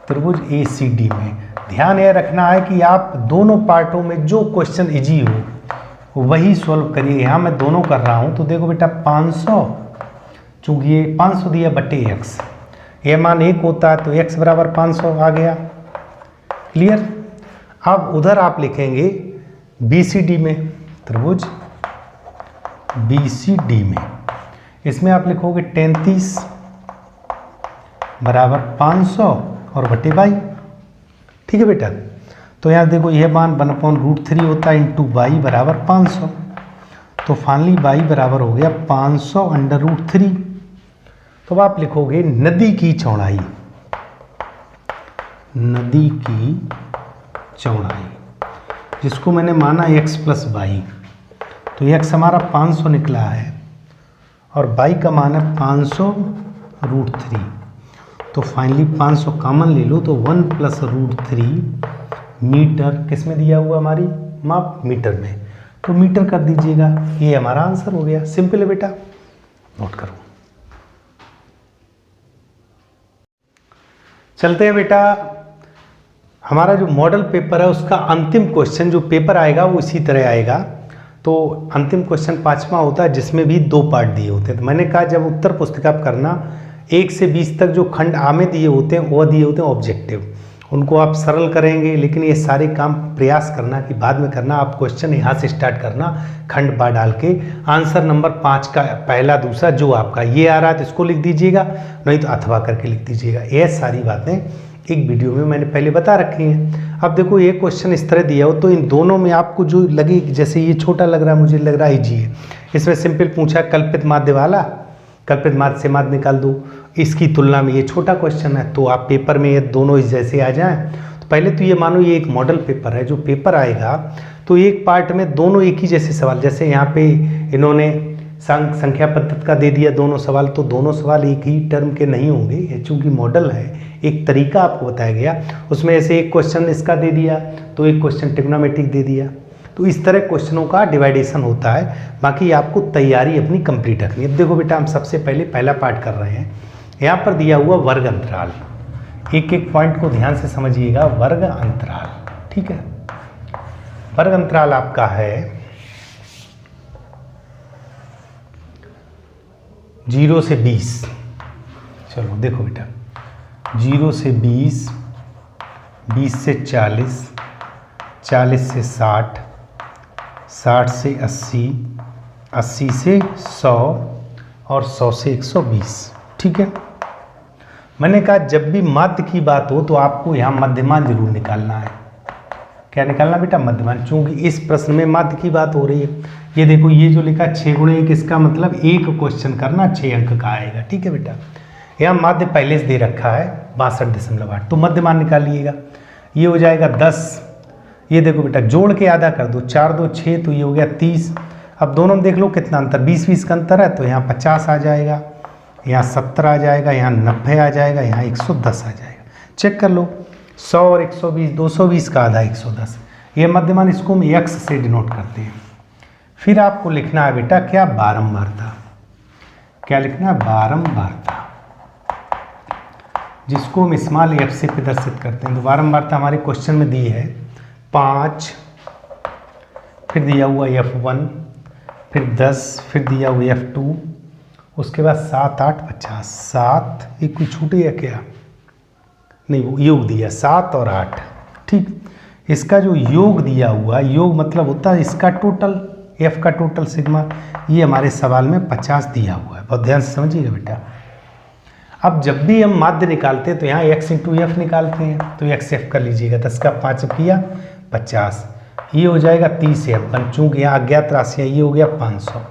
त्रिभुज ACD में ध्यान यह रखना है कि आप दोनों पार्टों में जो क्वेश्चन इजी हो वही सॉल्व करिए। यहाँ मैं दोनों कर रहा हूँ तो देखो बेटा 500, चूँकि ये 500 दिया बटे x, ये मान 1 होता है तो x बराबर 500 आ गया। क्लियर। अब उधर आप लिखेंगे BCD में, त्रिभुज BCD में, इसमें आप लिखोगे 33 बराबर 500 और बटे बाई। ठीक है बेटा। तो यहाँ देखो यह मान 1/√3 होता है इंटू बाई बराबर 500, तो फाइनली बाई बराबर हो गया 500/√3। तो आप लिखोगे नदी की चौड़ाई, नदी की चौड़ाई जिसको मैंने माना x + y, तो x हमारा 500 निकला है और बाई का मान है 500√3। तो फाइनली 500 कॉमन ले लो तो 1 + √3 मीटर, किस में दिया हुआ हमारी माप, मीटर में, तो मीटर कर दीजिएगा। ये हमारा आंसर हो गया। सिंपल है बेटा, नोट करो। चलते हैं बेटा, हमारा जो मॉडल पेपर है उसका अंतिम क्वेश्चन जो पेपर आएगा वो इसी तरह आएगा। तो अंतिम क्वेश्चन 5वां होता है जिसमें भी 2 पार्ट दिए होते हैं। तो मैंने कहा जब उत्तर पुस्तिका करना 1 से 20 तक जो खंड आ में दिए होते हैं वो दिए होते हैं ऑब्जेक्टिव, उनको आप सरल करेंगे, लेकिन ये सारे काम प्रयास करना कि बाद में करना। आप क्वेश्चन यहाँ से स्टार्ट करना खंड बा डाल के, आंसर नंबर 5 का पहला दूसरा जो आपका ये आ रहा है तो इसको लिख दीजिएगा, नहीं तो अथवा करके लिख दीजिएगा। ये सारी बातें एक वीडियो में मैंने पहले बता रखी हैं। अब देखो ये क्वेश्चन इस तरह दिया हो तो इन दोनों में आपको जो लगे, जैसे ये छोटा लग रहा है, मुझे लग रहा है इजी है। इसमें सिंपल पूछा कल्पित माध्य वाला, कल्पित माध्य से माध्य निकाल दो, इसकी तुलना में ये छोटा क्वेश्चन है। तो आप पेपर में ये दोनों इस जैसे आ जाएं तो पहले तो ये मानो ये एक मॉडल पेपर है। जो पेपर आएगा तो एक पार्ट में दोनों एक ही जैसे सवाल, जैसे यहाँ पे इन्होंने संख्या पद्धति का दे दिया दोनों सवाल, तो दोनों सवाल एक ही टर्म के नहीं होंगे। ये चूँकि मॉडल है, एक तरीका आपको बताया गया, उसमें ऐसे एक क्वेश्चन इसका दे दिया तो एक क्वेश्चन ट्रिग्नोमेट्रिक दे दिया, तो इस तरह क्वेश्चनों का डिवाइडेशन होता है। बाकी आपको तैयारी अपनी कंप्लीट रखनी है। देखो बेटा, हम सबसे पहले पहला पार्ट कर रहे हैं। यहाँ पर दिया हुआ वर्ग अंतराल, एक एक पॉइंट को ध्यान से समझिएगा। वर्ग अंतराल, ठीक है। वर्ग अंतराल आपका है 0 से 20। चलो देखो बेटा, 0 से 20, 20 से 40, 40 से 60, 60 से 80, 80 से 100 और 100 से 120। ठीक है। मैंने कहा जब भी माध्य की बात हो तो आपको यहाँ मध्यमान जरूर निकालना है। क्या निकालना बेटा? मध्यमान। चूंकि इस प्रश्न में माध्य की बात हो रही है। ये देखो, ये जो लिखा 6 × 1, इसका मतलब एक क्वेश्चन करना 6 अंक का आएगा। ठीक है बेटा। यहाँ माध्य पहले से दे रखा है 62.8, तो मध्यमान निकालिएगा। ये हो जाएगा 10। ये देखो बेटा, जोड़ के आधा कर दो, 4 2 6, तो ये हो गया 30। अब दोनों में देख लो कितना अंतर, 20-20 का अंतर है, तो यहाँ 50 आ जाएगा, यहाँ 70 आ जाएगा, यहाँ 90 आ जाएगा, यहाँ 110 आ जाएगा। चेक कर लो, 100 और 120, 220 का आधा 110। ये मध्यमान, इसको हम x से डिनोट करते हैं। फिर आपको लिखना है बेटा क्या? बारंबारता। क्या लिखना है? बारंबारता, जिसको हम स्मॉल f से प्रदर्शित करते हैं। तो बारंबारता हमारे क्वेश्चन में दी है 5, फिर दिया हुआ f1, फिर 10, फिर दिया हुआ f2, उसके बाद 7 8 50। 7 एक कोई छूटे या क्या? नहीं, वो योग दिया 7 और 8। ठीक, इसका जो योग दिया हुआ, योग मतलब होता है इसका टोटल, f का टोटल सिग्मा। ये हमारे सवाल में 50 दिया हुआ है, बहुत ध्यान से समझिएगा बेटा। अब जब भी हम माध्य निकालते हैं तो यहाँ x × f निकालते हैं, तो xf कर लीजिएगा। 10 का 5 किया 50, ये हो जाएगा 30f1। चूँकि यहाँ अज्ञात राशि है, ये हो गया 500।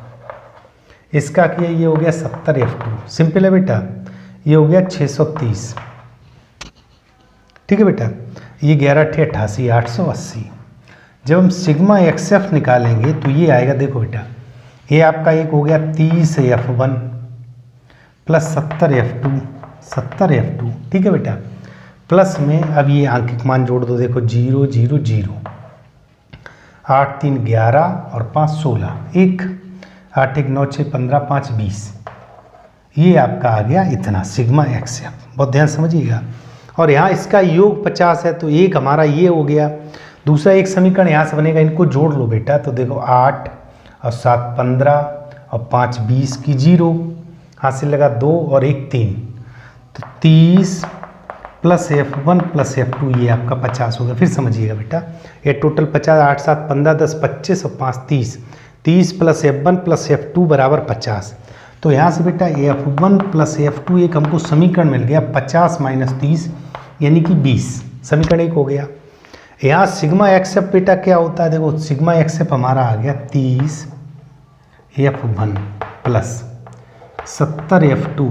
इसका किया, ये हो गया 70f2। सिंपल है बेटा। ये हो गया 630। ठीक है बेटा। ये 11 × 8 88, 880। जब हम सिग्मा xf निकालेंगे तो ये आएगा, देखो बेटा, ये आपका एक हो गया 30f1 प्लस 70f2, 70f2। ठीक है बेटा। प्लस में अब ये आंकिक मान जोड़ दो, देखो 0 0 0, 8 3 11 और 5 16, 1 8 1 9 6 15 5 20। ये आपका आ गया इतना सिग्मा xf। बहुत ध्यान समझिएगा। और यहाँ इसका योग 50 है, तो एक हमारा ये हो गया। दूसरा एक समीकरण यहाँ से बनेगा, इनको जोड़ लो बेटा। तो देखो 8 और 7 15 और 5 20 की 0, हाथ से लगा 2 और 1 3, तो 30 प्लस F1 प्लस F2, ये आपका 50 होगा। फिर समझिएगा बेटा, ये टोटल 50, 8 7 15 10 25 और 5 30, 30 प्लस F1 प्लस F2 बराबर 50। तो यहाँ से बेटा F1 प्लस F2 एक हमको समीकरण मिल गया, 50 माइनस 30 यानी कि 20, समीकरण एक हो गया। यहाँ सिग्मा एक्सएफ बेटा क्या होता है, देखो सिग्मा एक्सएफ हमारा आ गया 30 F1 प्लस 70 F2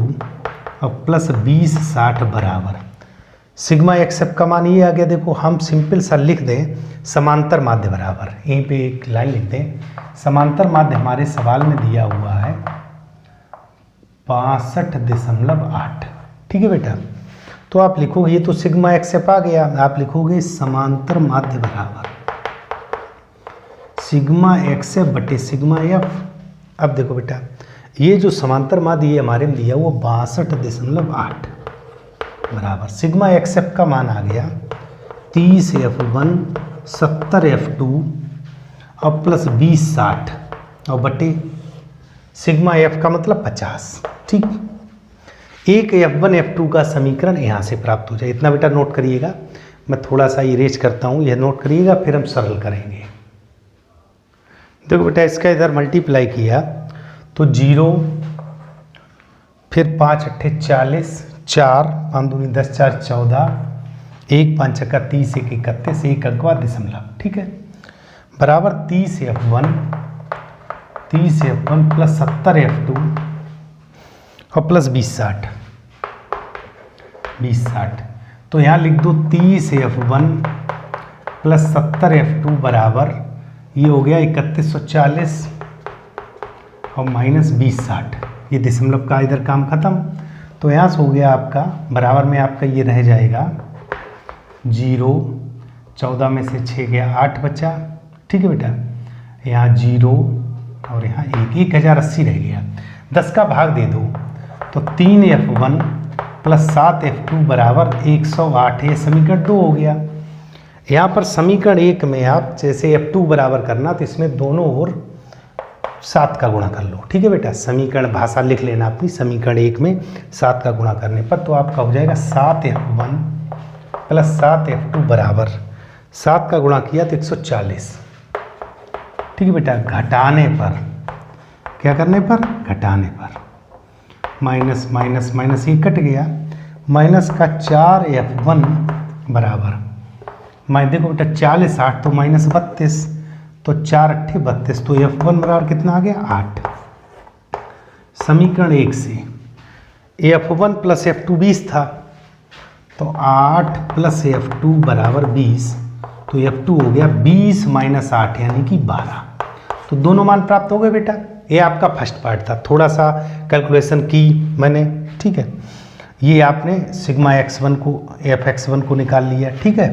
और प्लस 20 60 बराबर सिग्मा एक्सएफ का मान ये आ गया। देखो हम सिंपल सा लिख दें समांतर माध्य बराबर, यहीं पे एक लाइन लिख दें, समांतर माध्य हमारे सवाल में दिया हुआ है 65.8, ठीक है बेटा। तो आप लिखोगे, ये तो सिग्मा एक्सएफ आ गया, आप लिखोगे समांतर माध्य बराबर सिग्मा एक्सएफ बटे सिग्मा एफ। अब देखो बेटा, ये जो समांतर माध्य ये हमारे में दिया वो 62.8 बराबर सिग्मा एक्सएफ का मान आ गया 30 F1 70 F2 और प्लस 20 60 और बटे सिग्मा एफ का मतलब 50, ठीक। एक F1 F2 का समीकरण यहाँ से प्राप्त हो जाए, इतना बेटा नोट करिएगा। मैं थोड़ा सा इरेज करता हूँ, यह नोट करिएगा, फिर हम सरल करेंगे। देखो बेटा, इसका इधर मल्टीप्लाई किया तो 0, फिर 5 8 40, 4 5 दूनी 10 4 14, 1 5 6 30 1 31, 1 अगवा दशमलव, ठीक है, बराबर 30 F1 प्लस 70 F2 और प्लस 20 60। तो यहाँ लिख दो 30 F1 प्लस 70 F2 बराबर, ये हो गया 3140 और माइनस 20 60, ये दशमलव का इधर काम खत्म। तो यहाँ से हो गया आपका बराबर में आपका ये रह जाएगा 0, 14 में से 6 गया 8 बचा, ठीक है बेटा, यहाँ 0 और यहाँ 1, 1080 रह गया। 10 का भाग दे दो तो 3 F1 प्लस 7 F2 बराबर 108, ये समीकरण 2 हो गया। यहाँ पर समीकरण 1 में आप जैसे F2 बराबर करना, तो इसमें दोनों ओर 7 का गुणा कर लो, ठीक है बेटा। समीकरण भाषा लिख लेना अपनी, समीकरण 1 में 7 का गुणा करने पर तो आपका हो जाएगा 7 F1 प्लस 7 F2 बराबर 7 का गुणा किया तो 140, ठीक है बेटा। घटाने पर, क्या करने पर, घटाने पर, माइनस माइनस माइनस ये कट गया, माइनस का 4 F1 बराबर, मैं देखो बेटा 40 60 तो माइनस 32, तो 4 8 32, तो F1 बराबर कितना आ गया 8। समीकरण 1 से F1 प्लस F2 20 था, तो 8 प्लस F2 बराबर 20, तो F2 हो गया 20 माइनस 8 यानी कि 12। तो दोनों मान प्राप्त हो गए बेटा। ये आपका फर्स्ट पार्ट था, थोड़ा सा कैलकुलेशन की मैंने, ठीक है। ये आपने सिग्मा x1 को fx1 को निकाल लिया, ठीक है।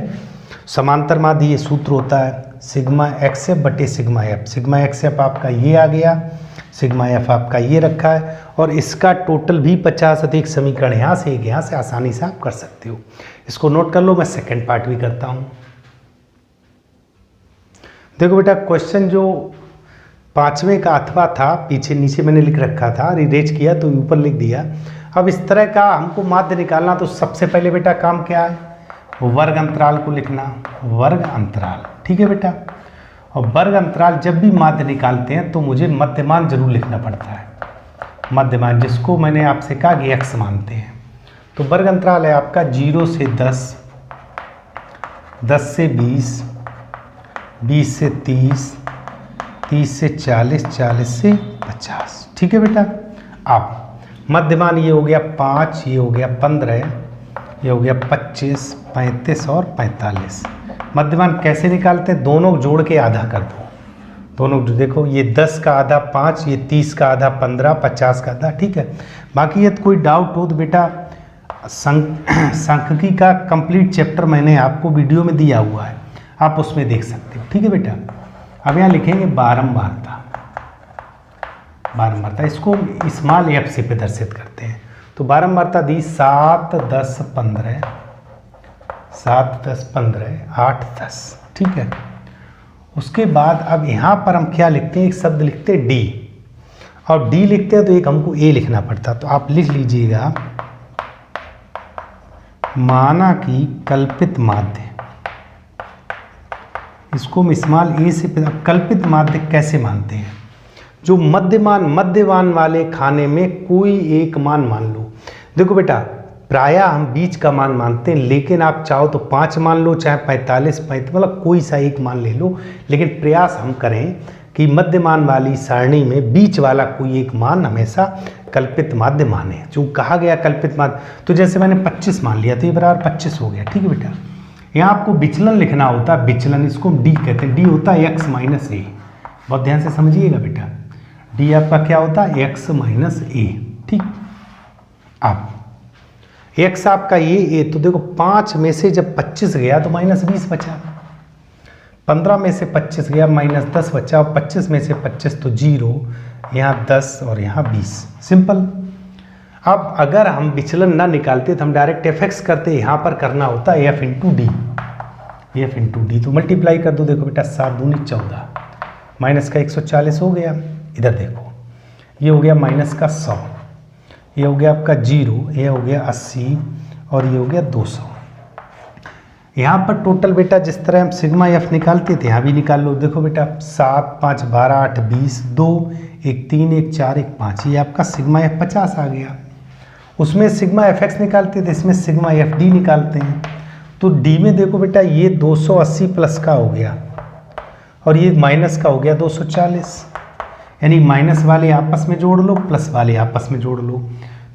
समांतर माध्य ये सूत्र होता है सिग्मा एक्सएफ बटे सिग्मा एफ। सिग्मा एक्सएफ आपका ये आ गया, सिग्मा एफ आपका ये रखा है, और इसका टोटल भी 50 अधिक समीकरण यहाँ से एक यहाँ से आसानी से आप कर सकते हो। इसको नोट कर लो, मैं सेकेंड पार्ट भी करता हूँ। देखो बेटा, क्वेश्चन जो 5वें का अथवा था, पीछे नीचे मैंने लिख रखा था, रिरेज किया तो ऊपर लिख दिया। अब इस तरह का हमको माध्य निकालना, तो सबसे पहले बेटा काम क्या है, वर्ग अंतराल को लिखना, वर्ग अंतराल, ठीक है बेटा। और वर्ग अंतराल जब भी माध्य निकालते हैं तो मुझे मध्यमान जरूर लिखना पड़ता है, मध्यमान जिसको मैंने आपसे कहा कि x मानते हैं। तो वर्ग अंतराल है आपका 0 से 10, 10 से 20, 20 से 30, 30 से 40, 40 से 50, ठीक है बेटा। अब मध्यमान ये हो गया 5, ये हो गया 15, ये हो गया 25, 35 और 45। मध्यमान कैसे निकालते हैं, दोनों जोड़ के आधा कर दो, दोनों देखो, ये 10 का आधा 5, ये 30 का आधा 15, 50 का आधा, ठीक है। बाकी ये कोई डाउट हो तो बेटा सांख्यिकी का कंप्लीट चैप्टर मैंने आपको वीडियो में दिया हुआ है, आप उसमें देख सकते हो, ठीक है बेटा। अब यहाँ लिखेंगे बारंबारता, बारंबारता इसको स्मॉल एफ से प्रदर्शित करते हैं। तो बारंबारता दी 7, 10, 15, 7 10 15 8 10, ठीक है। उसके बाद अब यहाँ पर हम क्या लिखते हैं, एक शब्द लिखते हैं डी, और डी लिखते हैं तो एक हमको ए लिखना पड़ता, तो आप लिख लीजिएगा माना कि कल्पित माध्य, इसको हम स्मॉल ए से कल्पित माध्य कैसे मानते हैं, जो मध्यमान वाले खाने में कोई एक मान मान लो। देखो बेटा, प्रायः हम बीच का मान मानते हैं, लेकिन आप चाहो तो 5 मान लो, चाहे 45 मतलब कोई सा एक मान ले लो, लेकिन प्रयास हम करें कि मध्यमान वाली सारणी में बीच वाला कोई एक मान हमेशा कल्पित माध्य माने। जो कहा गया कल्पित माध्य, तो जैसे मैंने 25 मान लिया तो ये बराबर 25 हो गया, ठीक है बेटा। यहाँ आपको विचलन लिखना होता है, विचलन इसको डी कहते हैं, डी होता है x माइनस ए, बहुत ध्यान से समझिएगा बेटा, डी आपका क्या होता है x माइनस ए, ठीक। अब x आपका ये ए, तो देखो 5 में से जब 25 गया तो -20 बचा, 15 में से 25 गया -10 बचा, और 25 में से 25 तो 0, यहाँ 10 और यहाँ 20, सिंपल। अब अगर हम विचलन ना निकालते तो हम डायरेक्ट fx करते, यहाँ पर करना होता है f into D, F into D, तो मल्टीप्लाई कर दो, देखो बेटा 7 दूनी 14, माइनस का 140 हो गया, इधर देखो ये हो गया माइनस का 100, ये हो गया आपका 0, ये हो गया 80, और ये हो गया 200। यहाँ पर टोटल बेटा जिस तरह हम सिग्मा एफ निकालते थे यहाँ भी निकाल लो, देखो बेटा 7 5 12 8 20, 2 1 3 1 4 1 5, ये आपका सिग्मा एफ 50 आ गया। उसमें सिग्मा एफ एक्स निकालते थे, इसमें सिग्मा एफ डी निकालते हैं, तो डी में देखो बेटा ये 280 प्लस का हो गया, और ये माइनस का हो गया 240, यानी माइनस वाले आपस में जोड़ लो, प्लस वाले आपस में जोड़ लो,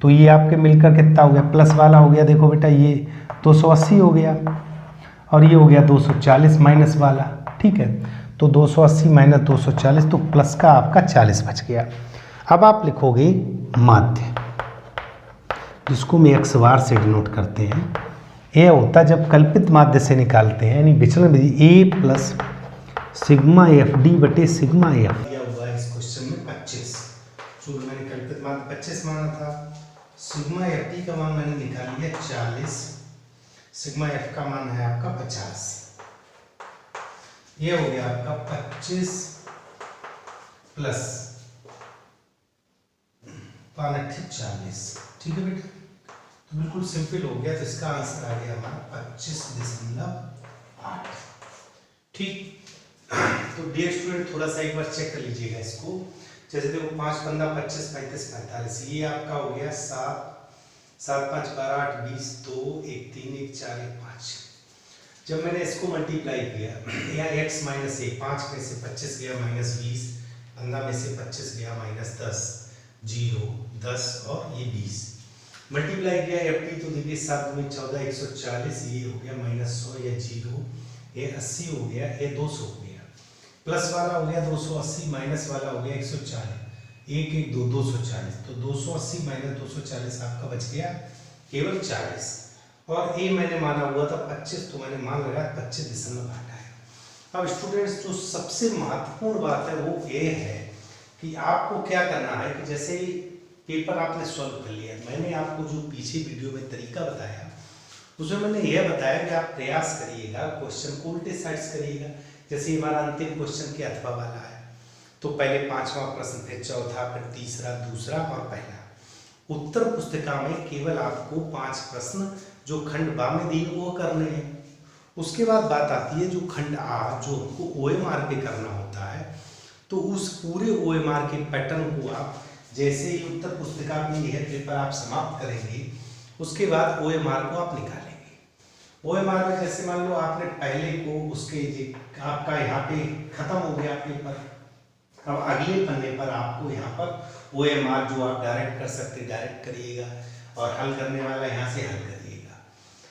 तो ये आपके मिलकर कितना हो गया, प्लस वाला हो गया, देखो बेटा ये 280 हो गया, और ये हो गया 240 माइनस वाला, ठीक है। तो 280 माइनस 240, तो प्लस का आपका 40 बच गया। अब आप लिखोगे माध्य, जिसको हम एक्स बार से डिनोट करते हैं, ये होता जब कल्पित माध्य से निकालते हैं, यानी विचलन विधि ए प्लस सिग्मा एफ डी बटे सिग्मा एफ दिया हुआ है इस क्वेश्चन में 25, चूंकि मैंने कल्पित माध्य 25 माना था, सिग्मा एफ डी का मान मैंने निकाल लिया 40, सिग्मा एफ का मान है आपका 50, ये हो गया आपका 25 प्लस 40, ठीक है बेटा, तो बिल्कुल सिंपल हो गया, तो इसका आंसर आ गया हमारा 25.8, ठीक। तो डियर स्टूडेंट थोड़ा सा एक बार चेक कर लीजिएगा इसको, जैसे देखो 5 15 25 35 45, ये आपका हो गया 7 7 5 12 8 20, 2 1 3 1 4 1 5। जब मैंने इसको मल्टीप्लाई किया, यहाँ x माइनस ए, 5 में से 25 गया -20, 15 में से 25 गया -10, 0 10 और ये 20, मल्टीप्लाई किया एफ टी, तो देखिए 7 में 14 140, ये हो गया -100, ये 0, ये 80 हो गया, ये 200 हो गया, प्लस वाला हो गया 280, माइनस वाला हो गया 140, 1 1 2 240, तो 280 माइनस 240 आपका बच गया केवल 40, और ए मैंने माना हुआ था 25, तो मैंने मान लगाया 25.8 आया। अब स्टूडेंट्स जो सबसे महत्वपूर्ण बात है वो ये है कि आपको क्या करना है कि जैसे पेपर आपने सॉल्व कर लिया, मैंने आपको जो पीछे वीडियो में तरीका बताया उसमें मैंने यह बताया कि आप प्रयास करिएगा, क्वेश्चन को उल्टे साइड्स करिएगा। जैसे हमारा अंतिम क्वेश्चन के अथवा वाला है, तो पहले 5वां प्रश्न, फिर चौथा, फिर तीसरा, दूसरा और पहला। उत्तर पुस्तिका में केवल आपको 5 प्रश्न जो खंड बा में दिए वो करने हैं। उसके बाद बात आती है जो खंड आ, जो हमको OMR पे करना होता है, तो उस पूरे OMR के पैटर्न को आप जैसे ही उत्तर पुस्तिका में यह पेपर आप समाप्त करेंगे, उसके बाद OMR को आप निकालेंगे। OMR में जैसे मान लो आपने पहले को उसके आपका यहाँ पे खत्म हो गया पेपर, अब अगले पन्ने पर आपको यहाँ पर OMR जो आप डायरेक्ट कर सकते डायरेक्ट करिएगा, और हल करने वाला यहाँ से हल करिएगा।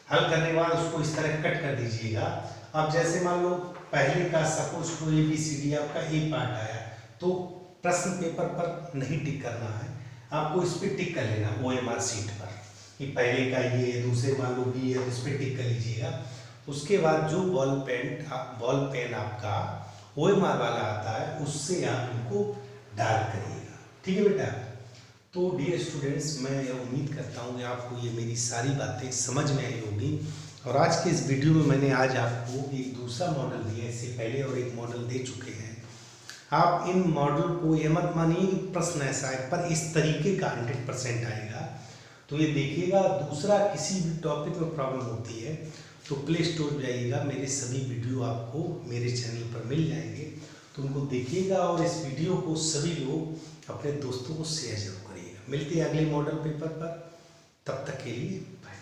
हल करने के बाद उसको इस तरह कट कर दीजिएगा। अब जैसे मान लो पहले का सपोज को ABCD आपका ए पार्ट आया, तो प्रश्न पेपर पर नहीं टिक करना है, आपको इस पर टिक कर लेना OMR सीट पर कि पहले का ये, दूसरे मान लो बी है, इस पर टिक कर लीजिएगा। उसके बाद जो बॉल पेन आपका OMR वाला आता है उससे आप इनको डार्क करिएगा, ठीक है बेटा। तो डियर स्टूडेंट्स, मैं ये उम्मीद करता हूँ कि आपको ये मेरी सारी बातें समझ में आई होगी और आज के इस वीडियो में मैंने आज आपको एक दूसरा मॉडल दिया, इससे पहले और एक मॉडल दे चुके हैं। आप इन मॉडल को ये मत मानिए कि प्रश्न ऐसा है पर इस तरीके का 100% आएगा, तो ये देखिएगा। दूसरा किसी भी टॉपिक में प्रॉब्लम होती है तो प्ले स्टोर पर जाइएगा, मेरे सभी वीडियो आपको मेरे चैनल पर मिल जाएंगे, तो उनको देखिएगा और इस वीडियो को सभी लोग अपने दोस्तों को शेयर जरूर करिएगा। मिलते हैं अगले मॉडल पेपर पर, तब तक के लिए बाय।